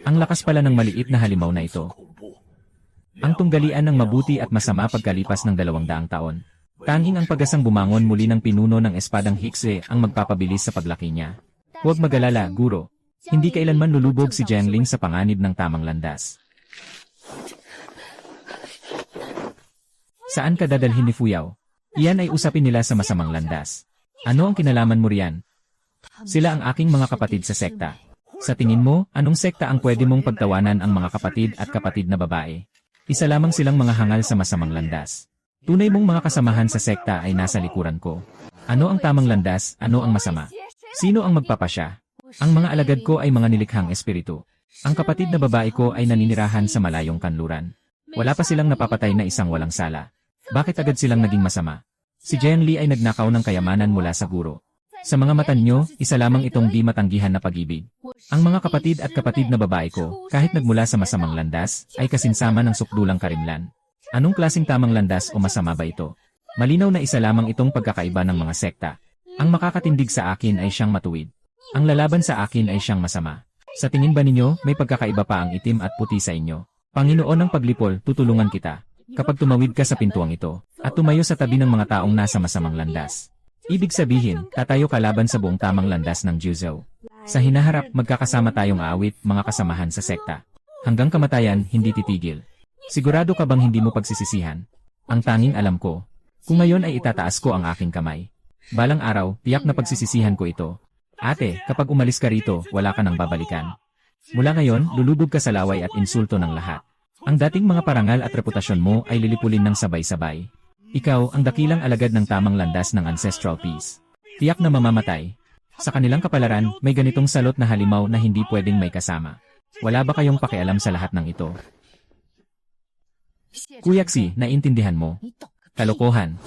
Ang lakas pala ng maliit na halimaw na ito. Ang tunggalian ng mabuti at masama pagkalipas ng 200 taon. Tanging ang pag-asang bumangon muli ng pinuno ng espadang Hikse ang magpapabilis sa paglaki niya. Huwag mag-alala, guro. Hindi kailanman lulubog si Jiangling sa panganib ng tamang landas. Saan ka dadalhin ni Fuyao? Iyan ay usapin nila sa masamang landas. Ano ang kinalaman mo riyan? Sila ang aking mga kapatid sa sekta. Sa tingin mo, anong sekta ang pwede mong pagtawanan ang mga kapatid at kapatid na babae? Isa lamang silang mga hangal sa masamang landas. Tunay mong mga kasamahan sa sekta ay nasa likuran ko. Ano ang tamang landas, ano ang masama? Sino ang magpapasya? Ang mga alagad ko ay mga nilikhang espiritu. Ang kapatid na babae ko ay naninirahan sa malayong kanluran. Wala pa silang napapatay na isang walang sala. Bakit agad silang naging masama? Si Jian Li ay nagnakaw ng kayamanan mula sa guro. Sa mga mata niyo, isa lamang itong di matanggihan na pag-ibig. Ang mga kapatid at kapatid na babae ko, kahit nagmula sa masamang landas, ay kasinsama ng sukdulang karimlan. Anong klaseng tamang landas o masama ba ito? Malinaw na isa lamang itong pagkakaiba ng mga sekta. Ang makakatindig sa akin ay siyang matuwid. Ang lalaban sa akin ay siyang masama. Sa tingin ba ninyo, may pagkakaiba pa ang itim at puti sa inyo? Panginoon ng paglipol, tutulungan kita. Kapag tumawid ka sa pintuang ito, at tumayo sa tabi ng mga taong nasa masamang landas. Ibig sabihin, tatayo ka laban sa buong tamang landas ng Juzhou. Sa hinaharap, magkakasama tayong aawit, mga kasamahan sa sekta. Hanggang kamatayan, hindi titigil. Sigurado ka bang hindi mo pagsisisihan? Ang tanging alam ko, kung ngayon ay itataas ko ang aking kamay. Balang araw, tiyak na pagsisisihan ko ito. Ate, kapag umalis ka rito, wala ka nang babalikan. Mula ngayon, lulubog ka sa laway at insulto ng lahat. Ang dating mga parangal at reputasyon mo ay lilipulin ng sabay-sabay. Ikaw ang dakilang alagad ng tamang landas ng ancestral peace. Tiyak na mamamatay. Sa kanilang kapalaran, may ganitong salot na halimaw na hindi pwedeng may kasama. Wala ba kayong pakialam sa lahat ng ito? Kuyaksi, naintindihan mo? Kalokohan.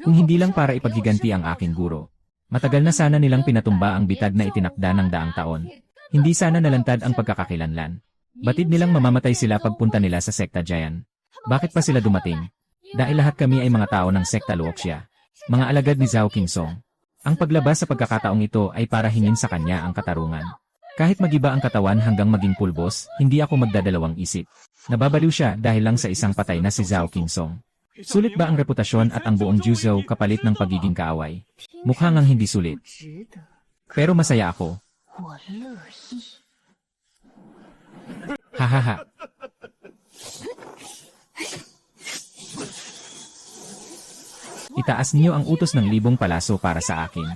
Kung hindi lang para ipaghiganti ang aking guro. Matagal na sana nilang pinatumba ang bitag na itinakda ng daang taon. Hindi sana nalantad ang pagkakakilanlan. Batid nilang mamamatay sila pagpunta nila sa sekta Jian. Bakit pa sila dumating? Dahil lahat kami ay mga tao ng sekta Luoxia. Mga alagad ni Zhao Qingsong. Ang paglabas sa pagkakataong ito ay para hingin sa kanya ang katarungan. Kahit magiba ang katawan hanggang maging pulbos, hindi ako magdadalawang isip. Nababaliw siya dahil lang sa isang patay na si Zhao Qingsong. Sulit ba ang reputasyon at ang buong Juzhou kapalit ng pagiging kaaway? Mukhang ang hindi sulit. Pero masaya ako. Hahaha. Itaas niyo ang utos ng 1,000 palaso para sa akin.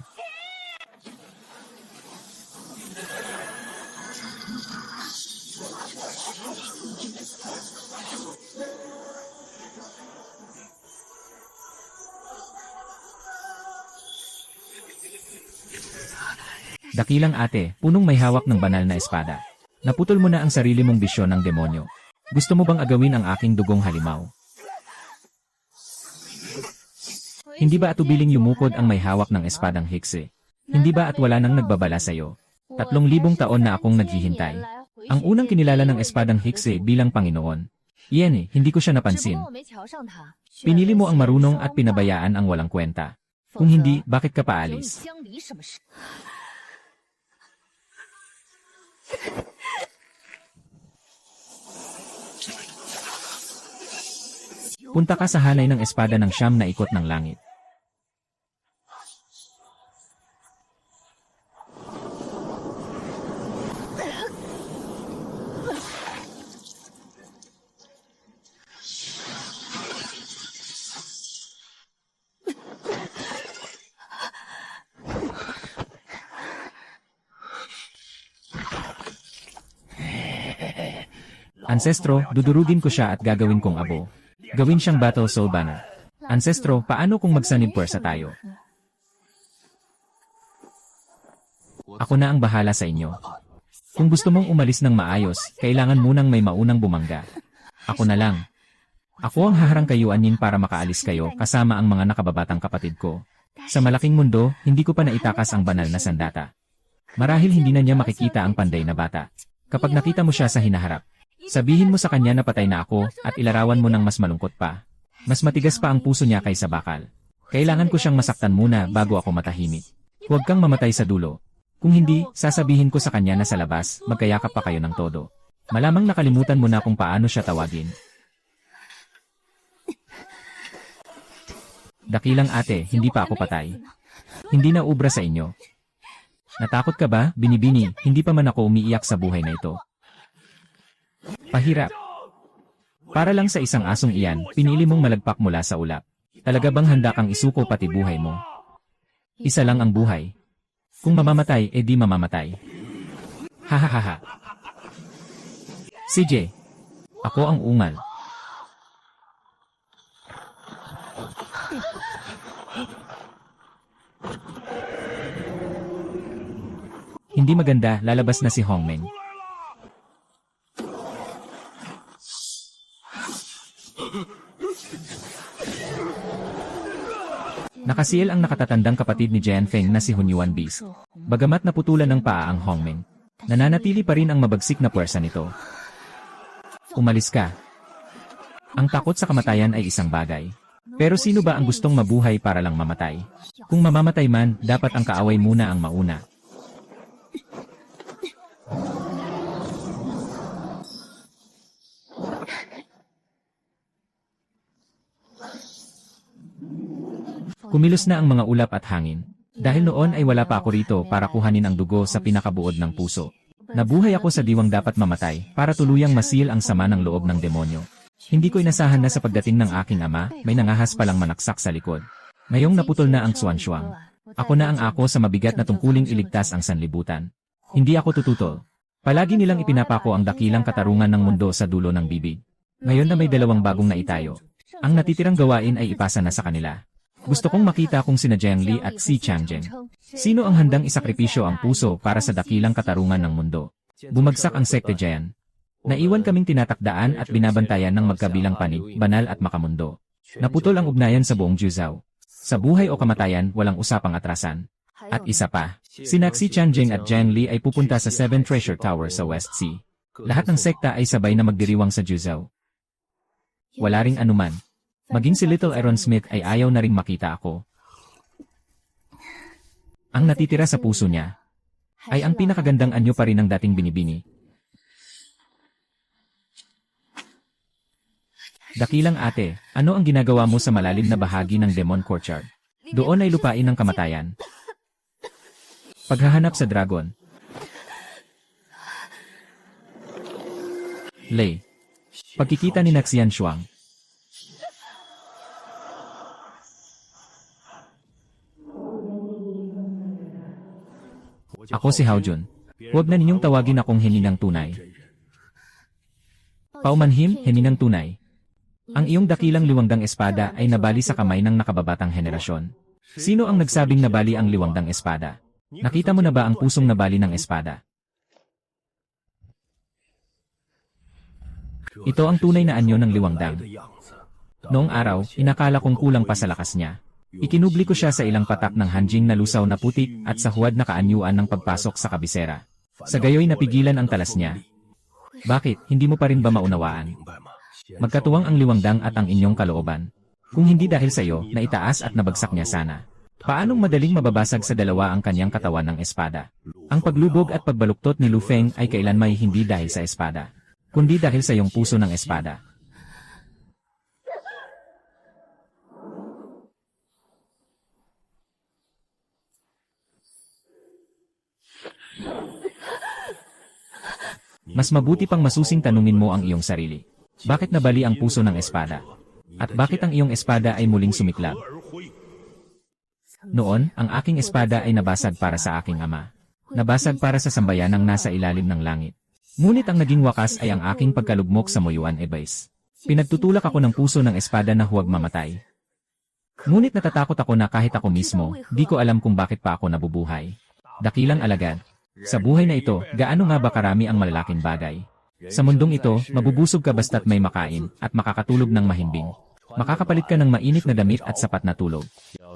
Dakilang ate, punong may hawak ng banal na espada. Naputol mo na ang sarili mong bisyon ng demonyo. Gusto mo bang agawin ang aking dugong halimaw? Hindi ba atubiling yumukod ang may hawak ng espadang hikse? Hindi ba at wala nang nagbabala sa'yo? 3,000 taon na akong naghihintay. Ang unang kinilala ng espadang hikse bilang Panginoon. Iyan hindi ko siya napansin. Pinili mo ang marunong at pinabayaan ang walang kwenta. Kung hindi, bakit ka paalis? Punta ka sa hanay ng espada ng 9 na ikot ng langit. Ancestro, dudurugin ko siya at gagawin kong abo. Gawin siyang battle soul banner. Ancestro, paano kung magsanib puwersa tayo? Ako na ang bahala sa inyo. Kung gusto mong umalis ng maayos, kailangan munang may maunang bumangga. Ako na lang. Ako ang haharang kayuanin para makaalis kayo kasama ang mga nakababatang kapatid ko. Sa malaking mundo, hindi ko pa naitakas ang banal na sandata. Marahil hindi na niya makikita ang panday na bata. Kapag nakita mo siya sa hinaharap, sabihin mo sa kanya na patay na ako at ilarawan mo ng mas malungkot pa. Mas matigas pa ang puso niya kaysa bakal. Kailangan ko siyang masaktan muna bago ako matahimik. Huwag kang mamatay sa dulo. Kung hindi, sasabihin ko sa kanya na sa labas, magkayakap pa kayo ng todo. Malamang nakalimutan mo na kung paano siya tawagin. Dakilang ate, hindi pa ako patay. Hindi na ubra sa inyo. Natakot ka ba, binibini, hindi pa man ako umiiyak sa buhay na ito. Pahirap. Para lang sa isang asong iyan, pinili mong malagpak mula sa ulap. Talaga bang handa kang isuko pati buhay mo? Isa lang ang buhay. Kung mamamatay, di mamamatay. Hahaha. CJ. Ako ang ungal. Hindi maganda, lalabas na si Hongmeng. Nakasiel ang nakatatandang kapatid ni Jian Feng na si Hunyuan Beast. Bagamat naputulan ng paa ang Hongmeng, nananatili pa rin ang mabagsik na puwersa nito. Umalis ka. Ang takot sa kamatayan ay isang bagay. Pero sino ba ang gustong mabuhay para lang mamatay? Kung mamamatay man, dapat ang kaaway muna ang mauna. Kumilos na ang mga ulap at hangin. Dahil noon ay wala pa ako rito para kuhanin ang dugo sa pinakabuod ng puso. Nabuhay ako sa diwang dapat mamatay para tuluyang masil ang sama ng loob ng demonyo. Hindi ko inasahan na sa pagdating ng aking ama, may nangahas palang manaksak sa likod. Ngayong naputol na ang Xuanxuang. Ako na ang ako sa mabigat na tungkuling iligtas ang sanlibutan. Hindi ako tututol. Palagi nilang ipinapako ang dakilang katarungan ng mundo sa dulo ng bibig. Ngayon na may dalawang bagong naitayo, ang natitirang gawain ay ipasa na sa kanila. Gusto kong makita kung sina Jiang Li at si Changjing. Sino ang handang isakripisyo ang puso para sa dakilang katarungan ng mundo? Bumagsak ang sekte Jian. Naiwan kaming tinatakdaan at binabantayan ng magkabilang panig, banal at makamundo. Naputol ang ugnayan sa buong Juzhou. Sa buhay o kamatayan, walang usapang atrasan. At isa pa, sina si Changjing at Jiang Li ay pupunta sa Seven Treasure Tower sa West Sea. Lahat ng sekta ay sabay na magdiriwang sa Juzhou. Wala ring anuman. Maging si Little Aaron Smith ay ayaw na ring makita ako. Ang natitira sa puso niya ay ang pinakagandang anyo pa rin ng dating binibini. Dakilang ate, ano ang ginagawa mo sa malalim na bahagi ng Demon Courtyard? Doon ay lupain ng kamatayan. Paghahanap sa dragon. Lei. Pagkikita ni Naxian Shuang. Ako si Haojun. Huwag na ninyong tawagin akong hininang tunay. Paumanhim, hininang tunay. Ang iyong dakilang liwangdang espada ay nabali sa kamay ng nakababatang henerasyon. Sino ang nagsabing nabali ang liwangdang espada? Nakita mo na ba ang pusong nabali ng espada? Ito ang tunay na anyo ng liwangdang. Noong araw, inakala kong kulang pa sa lakas niya. Ikinubli ko siya sa ilang patak ng hanjing na lusaw na putik at sa huwad na kaanyuan ng pagpasok sa kabisera. Sa gayoy napigilan ang talas niya. Bakit, hindi mo pa rin ba maunawaan? Magkatuwang ang liwangdang at ang inyong kalooban. Kung hindi dahil sa iyo, naitaas at nabagsak niya sana. Paanong madaling mababasag sa dalawa ang kanyang katawan ng espada? Ang paglubog at pagbaluktot ni Lu Feng ay kailanmay hindi dahil sa espada, kundi dahil sa iyong puso ng espada. Mas mabuti pang masusing tanungin mo ang iyong sarili. Bakit nabali ang puso ng espada? At bakit ang iyong espada ay muling sumiklab? Noon, ang aking espada ay nabasag para sa aking ama. Nabasag para sa sambayanang nasa ilalim ng langit. Ngunit ang naging wakas ay ang aking pagkalugmok sa Moyuan Ebais. Pinagtutulak ako ng puso ng espada na huwag mamatay. Ngunit natatakot ako na kahit ako mismo, di ko alam kung bakit pa ako nabubuhay. Dakilang alagad. Sa buhay na ito, gaano nga ba karami ang malalaking bagay? Sa mundong ito, mabubusog ka basta't may makain at makakatulog ng mahimbing. Makakapalit ka ng mainit na damit at sapat na tulog.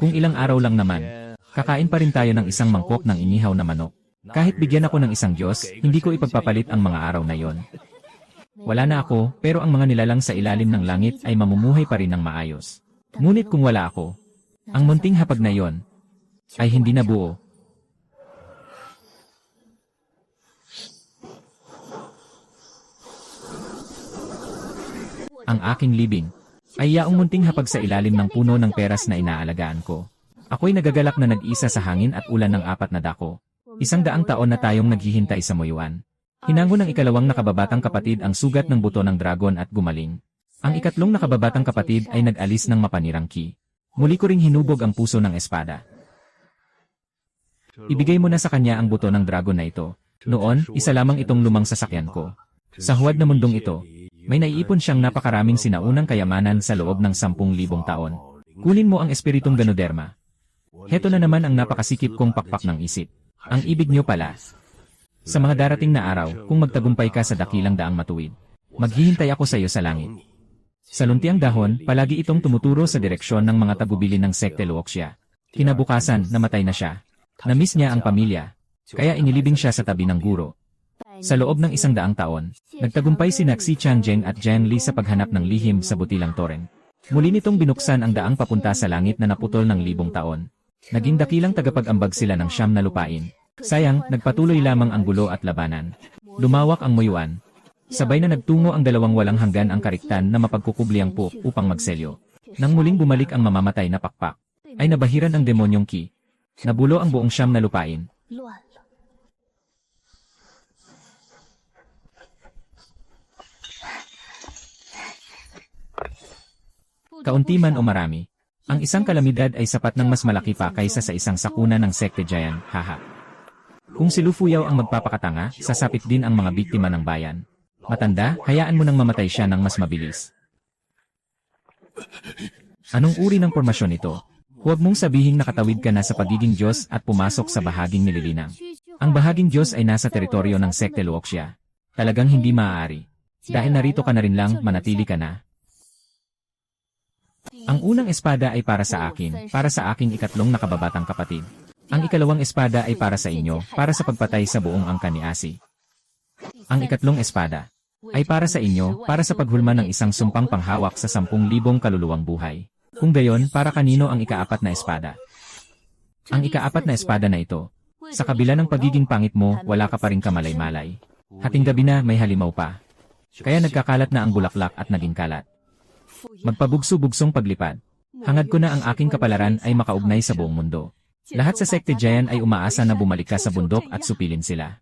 Kung ilang araw lang naman, kakain pa rin tayo ng isang mangkok ng inihaw na manok. Kahit bigyan ako ng isang Diyos, hindi ko ipagpapalit ang mga araw na yon. Wala na ako, pero ang mga nilalang sa ilalim ng langit ay mamumuhay pa rin ng maayos. Ngunit kung wala ako, ang munting hapag na yon ay hindi na buo. Ang aking libing ay yaong munting hapag sa ilalim ng puno ng peras na inaalagaan ko. Ako'y nagagalak na nag-isa sa hangin at ulan ng 4 na dako. 100 taon na tayong naghihintay sa Moyuan. Hinango ng ikalawang nakababatang kapatid ang sugat ng buto ng dragon at gumaling. Ang ikatlong nakababatang kapatid ay nag-alis ng mapanirang ki. Muli ko ring hinubog ang puso ng espada. Ibigay mo na sa kanya ang buto ng dragon na ito. Noon, isa lamang itong lumang sasakyan ko. Sa huwad na mundong ito, may naiipon siyang napakaraming sinaunang kayamanan sa loob ng 10,000 taon. Kunin mo ang espiritong Ganoderma. Heto na naman ang napakasikip kong pakpak ng isip. Ang ibig niyo pala. Sa mga darating na araw, kung magtagumpay ka sa dakilang daang matuwid, maghihintay ako sa iyo sa langit. Sa luntiang dahon, palagi itong tumuturo sa direksyon ng mga tagubilin ng sekte Luoxia. Kinabukasan, namatay na siya. Namiss niya ang pamilya, kaya inilibing siya sa tabi ng guro. Sa loob ng 100 taon, nagtagumpay sina Xi Changjing at Jiang Li sa paghanap ng lihim sa butilang torrent. Muli nitong binuksan ang daang papunta sa langit na naputol ng 1000 taon. Naging dakilang tagapag-ambag sila ng 9 na lupain. Sayang, nagpatuloy lamang ang gulo at labanan. Lumawak ang Muyuan. Sabay na nagtungo ang dalawang walang hanggan ang kariktan na mapagkukubli ang Po upang magselyo. Nang muling bumalik ang mamamatay na pakpak, ay nabahiran ang demonyong Ki. Nabulo ang buong 9 na lupain. Kaunti man o marami, ang isang kalamidad ay sapat ng mas malaki pa kaysa sa isang sakuna ng sekte Jian, haha. Kung si Lu Fuyaw ang magpapakatanga, sasapit din ang mga biktima ng bayan. Matanda, hayaan mo nang mamatay siya ng mas mabilis. Anong uri ng pormasyon ito? Huwag mong sabihing nakatawid ka na sa pagiging Diyos at pumasok sa bahaging nililinang. Ang bahaging Diyos ay nasa teritoryo ng sekte Luoxia. Talagang hindi maaari. Dahil narito ka na rin lang, manatili ka na. Ang unang espada ay para sa akin, para sa aking ikatlong nakababatang kapatid. Ang ikalawang espada ay para sa inyo, para sa pagpatay sa buong angkan ni Asi. Ang ikatlong espada ay para sa inyo, para sa paghulma ng isang sumpang panghawak sa 10,000 kaluluwang buhay. Kung gayon, para kanino ang ikaapat na espada? Ang ikaapat na espada na ito, sa kabila ng pagiging pangit mo, wala ka pa rin kamalay-malay. Hating gabi na may halimaw pa. Kaya nagkakalat na ang bulaklak at naging kalat. Magpabugso-bugsong paglipad. Hangad ko na ang aking kapalaran ay makaugnay sa buong mundo. Lahat sa sekte Jian ay umaasa na bumalik ka sa bundok at supilin sila.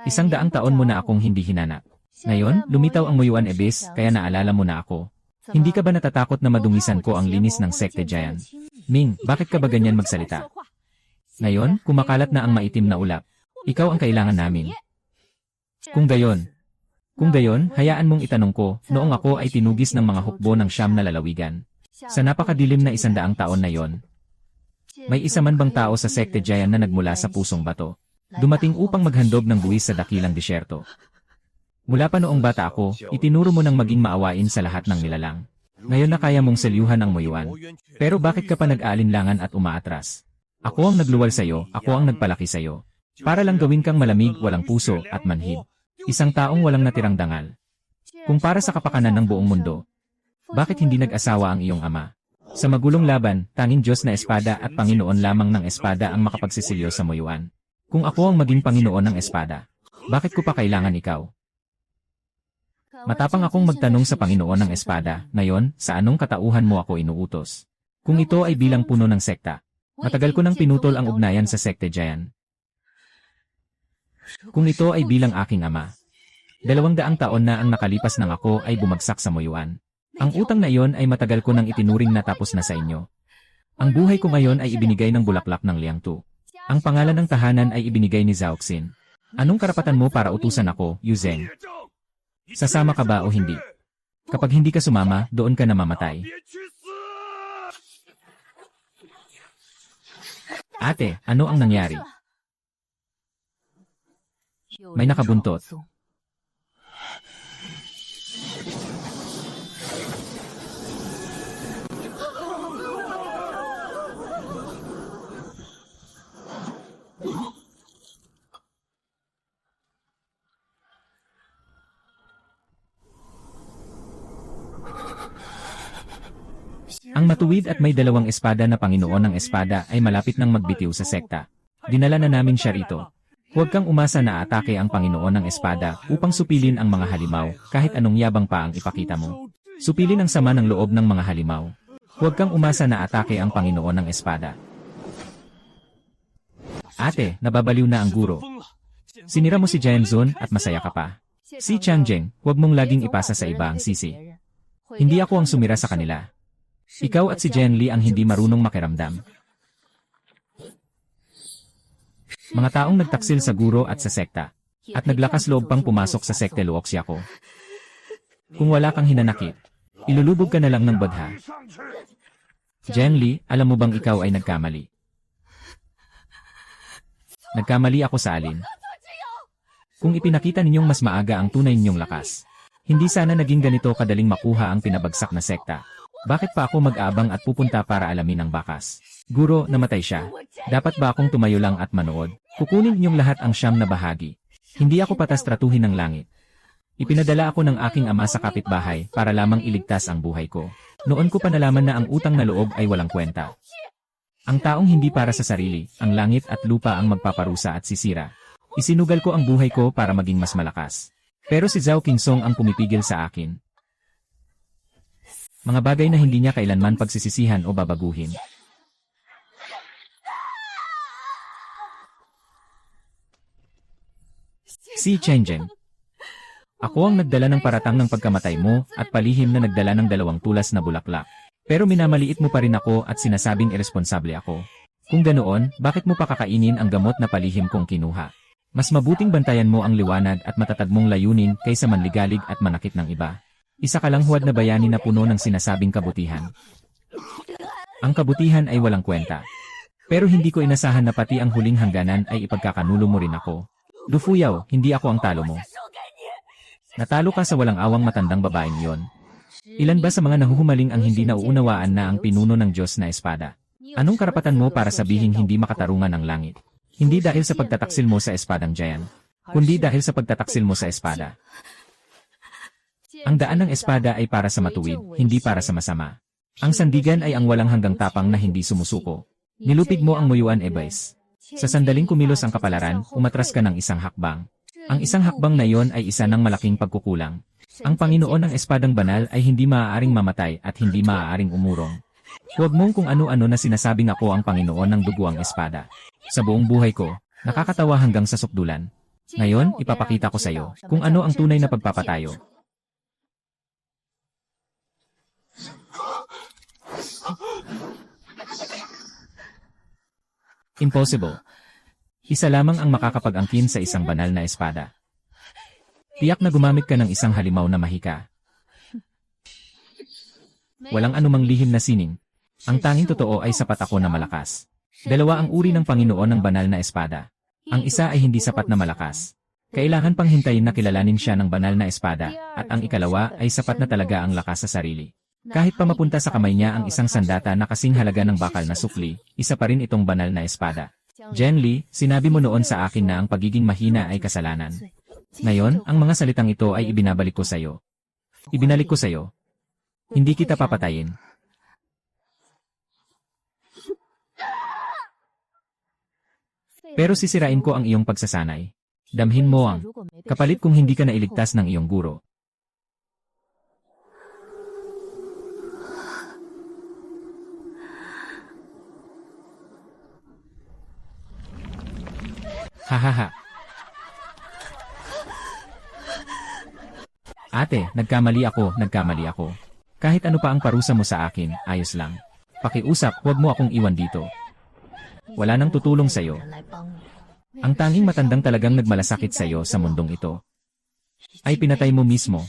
100 taon mo na akong hindi hinanap. Ngayon, lumitaw ang Muyuan Abyss, kaya naalala mo na ako. Hindi ka ba natatakot na madungisan ko ang linis ng sekte Jian? Ming, bakit ka ba ganyan magsalita? Ngayon, kumakalat na ang maitim na ulap. Ikaw ang kailangan namin. Kung gayon, hayaan mong itanong ko, noong ako ay tinugis ng mga hukbo ng 9 na lalawigan. Sa napakadilim na 100 taon na yon, may isa man bang tao sa sekte Jian na nagmula sa pusong bato, dumating upang maghandog ng buwis sa dakilang disyerto. Mula pa noong bata ako, itinuro mo ng maging maawain sa lahat ng nilalang. Ngayon na kaya mong selyuhan ang Muyuan. Pero bakit ka pa nag-aalinlangan at umaatras? Ako ang nagluwal sa'yo, ako ang nagpalaki sa'yo. Para lang gawin kang malamig, walang puso, at manhid. Isang taong walang natirang dangal. Kung para sa kapakanan ng buong mundo, bakit hindi nag-asawa ang iyong ama? Sa magulong laban, tanging Diyos na espada at Panginoon lamang ng espada ang makapagsisilyo sa Muyuan. Kung ako ang maging Panginoon ng espada, bakit ko pa kailangan ikaw? Matapang akong magtanong sa Panginoon ng espada, ngayon, sa anong katauhan mo ako inuutos? Kung ito ay bilang puno ng sekta, matagal ko nang pinutol ang ugnayan sa sekte Jian. Kung ito ay bilang aking ama, 200 taon na ang nakalipas nang ako ay bumagsak sa Muyuan. Ang utang na iyon ay matagal ko nang itinuring na tapos na sa inyo. Ang buhay ko ngayon ay ibinigay ng bulaklak ng Liangtu. Ang pangalan ng tahanan ay ibinigay ni Zhao Xin. Anong karapatan mo para utusan ako, Yu Zheng? Sasama ka ba o hindi? Kapag hindi ka sumama, doon ka na mamatay. Ate, ano ang nangyari? May nakabuntot. Ang matuwid at may 2 espada na Panginoon ng espada ay malapit nang magbitiw sa sekta. Dinala na namin siya rito. Huwag kang umasa na atake ang Panginoon ng espada upang supilin ang mga halimaw, kahit anong yabang pa ang ipakita mo. Supilin ang sama ng loob ng mga halimaw. Huwag kang umasa na atake ang Panginoon ng espada. Ate, nababaliw na ang guro. Sinira mo si Jian Zun at masaya ka pa. Si Changjeng, huwag mong laging ipasa sa iba ang sisi. Hindi ako ang sumira sa kanila. Ikaw at si Jen Li ang hindi marunong makiramdam. Mga taong nagtaksil sa guro at sa sekta. At naglakas loob pang pumasok sa sekte Luoxia ko. Kung wala kang hinanakit, ilulubog ka na lang ng badha. Jen Li, alam mo bang ikaw ay nagkamali? Nagkamali ako sa alin? Kung ipinakita ninyong mas maaga ang tunay ninyong lakas, hindi sana naging ganito kadaling makuha ang pinabagsak na sekta. Bakit pa ako mag-aabang at pupunta para alamin ang bakas? Guro, namatay siya. Dapat ba akong tumayo lang at manood? Kukunin ninyong lahat ang siyam na bahagi. Hindi ako patastratuhin ng langit. Ipinadala ako ng aking ama sa kapitbahay para lamang iligtas ang buhay ko. Noon ko pa nalaman na ang utang na loob ay walang kwenta. Ang taong hindi para sa sarili, ang langit at lupa ang magpaparusa at sisira. Isinugal ko ang buhay ko para maging mas malakas. Pero si Zhao Qingsong ang pumipigil sa akin. Mga bagay na hindi niya kailanman pagsisisihan o babaguhin. Si Changjeng. Ako ang nagdala ng paratang ng pagkamatay mo at palihim na nagdala ng 2 tulas na bulaklak. Pero minamaliit mo pa rin ako at sinasabing iresponsable ako. Kung ganoon, bakit mo pa kakainin ang gamot na palihim kong kinuha? Mas mabuting bantayan mo ang liwanag at matatag mong layunin kaysa manligalig at manakit ng iba. Isa ka lang huwad na bayani na puno ng sinasabing kabutihan. Ang kabutihan ay walang kwenta. Pero hindi ko inasahan na pati ang huling hangganan ay ipagkakanulo mo rin ako. Du Fuyao, hindi ako ang talo mo. Natalo ka sa walang awang matandang babaeng yon. Ilan ba sa mga nahuhumaling ang hindi nauunawaan na ang pinuno ng Diyos na espada? Anong karapatan mo para sabihin hindi makatarungan ng langit? Hindi dahil sa pagtataksil mo sa espadang Giant, kundi dahil sa pagtataksil mo sa espada. Ang daan ng espada ay para sa matuwid, hindi para sa masama. Ang sandigan ay ang walang hanggang tapang na hindi sumusuko. Nilupig mo ang Muyuan Ebays. Sa sandaling kumilos ang kapalaran, umatras ka ng isang hakbang. Ang isang hakbang na iyon ay isa ng malaking pagkukulang. Ang Panginoon ng Espadang Banal ay hindi maaaring mamatay at hindi maaaring umurong. Huwag mong kung ano-ano na sinasabing ako ang Panginoon ng duguang espada. Sa buong buhay ko, nakakatawa hanggang sa sukdulan. Ngayon, ipapakita ko sa iyo kung ano ang tunay na pagpapatayo. Impossible. Isa lamang ang makakapag-angkin sa isang banal na espada. Tiyak na gumamit ka ng isang halimaw na mahika. Walang anumang lihim na sining. Ang tanging totoo ay sapat ako na malakas. 2 ang uri ng Panginoon ng banal na espada. Ang isa ay hindi sapat na malakas. Kailangan pang hintayin na kilalanin siya ng banal na espada, at ang ikalawa ay sapat na talaga ang lakas sa sarili. Kahit pa mapunta sa kamay niya ang isang sandata na kasing halaga ng bakal na sukli, isa pa rin itong banal na espada. Jen Li, sinabi mo noon sa akin na ang pagiging mahina ay kasalanan. Ngayon, ang mga salitang ito ay ibinabalik ko sa iyo. Ibinalik ko sa iyo. Hindi kita papatayin. Pero sisirain ko ang iyong pagsasanay. Damhin mo ang kapalit kung hindi ka nailigtas ng iyong guro. Hahaha. Ate, nagkamali ako. Kahit ano pa ang parusa mo sa akin, ayos lang. Pakiusap, huwag mo akong iwan dito. Wala nang tutulong sa'yo. Ang tanging matandang talagang nagmalasakit sa'yo sa mundong ito ay pinatay mo mismo.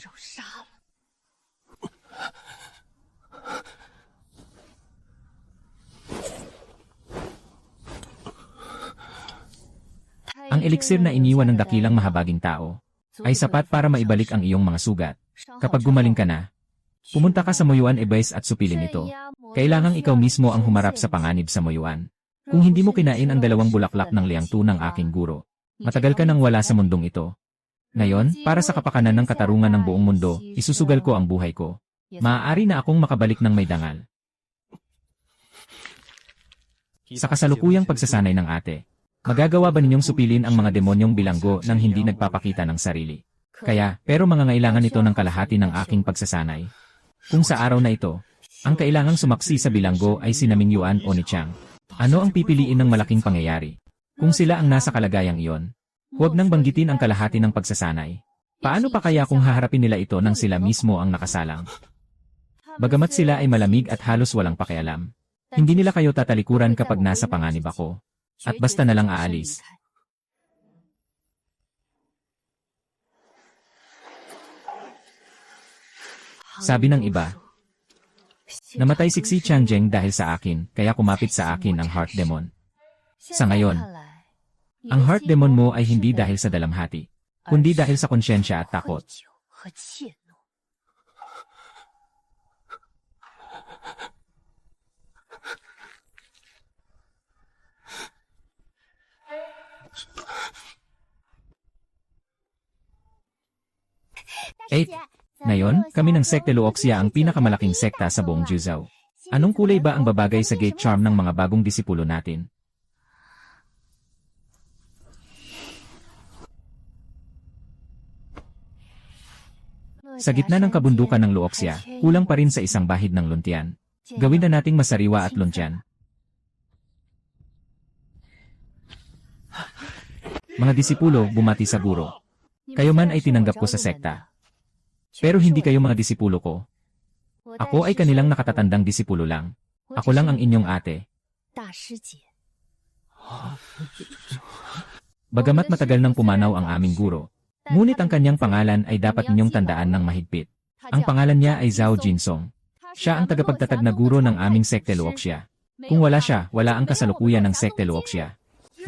Ang eliksir na iniwan ng dakilang mahabaging tao ay sapat para maibalik ang iyong mga sugat. Kapag gumaling ka na, pumunta ka sa Muyuan Ebays at supilin ito. Kailangang ikaw mismo ang humarap sa panganib sa Muyuan. Kung hindi mo kinain ang 2 bulaklak ng liangtu ng aking guro, matagal ka nang wala sa mundong ito. Ngayon, para sa kapakanan ng katarungan ng buong mundo, isusugal ko ang buhay ko. Maaari na akong makabalik ng may dangal. Sa kasalukuyang pagsasanay ng ate, magagawa ba ninyong supilin ang mga demonyong bilanggo nang hindi nagpapakita ng sarili? Pero mangangailangan ito ng kalahati ng aking pagsasanay. Kung sa araw na ito, ang kailangang sumaksi sa bilanggo ay si Naming Yuan o ni Chang. Ano ang pipiliin ng malaking pangyayari? Kung sila ang nasa kalagayang iyon, huwag nang banggitin ang kalahati ng pagsasanay. Paano pa kaya kung haharapin nila ito nang sila mismo ang nakasalang? Bagamat sila ay malamig at halos walang pakialam, hindi nila kayo tatalikuran kapag nasa panganib ako. At basta na lang aalis. Sabi ng iba, namatay si Xi Changjeng dahil sa akin, kaya kumapit sa akin ang Heart Demon. Sa ngayon, ang Heart Demon mo ay hindi dahil sa dalamhati, kundi dahil sa konsyensya at takot. Ngayon, kami ng Sekte Luoxia ang pinakamalaking sekta sa buong Juzhou. Anong kulay ba ang babagay sa gate charm ng mga bagong disipulo natin? Sa gitna ng kabundukan ng Luoxia, kulang pa rin sa isang bahid ng luntian. Gawin na nating masariwa at luntian. Mga disipulo, bumati sa guro. Kayo man ay tinanggap ko sa sekta. Pero hindi kayo mga disipulo ko. Ako ay kanilang nakatatandang disipulo lang. Ako lang ang inyong ate. Bagamat matagal nang pumanaw ang aming guro, ngunit ang kanyang pangalan ay dapat ninyong tandaan ng mahigpit. Ang pangalan niya ay Zhao Jinsong. Siya ang tagapagtatag na guro ng aming Sekte Luoxia. Kung wala siya, wala ang kasalukuyan ng Sekte Luoxia.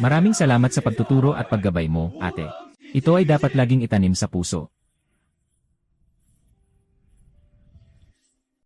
Maraming salamat sa pagtuturo at paggabay mo, ate. Ito ay dapat laging itanim sa puso.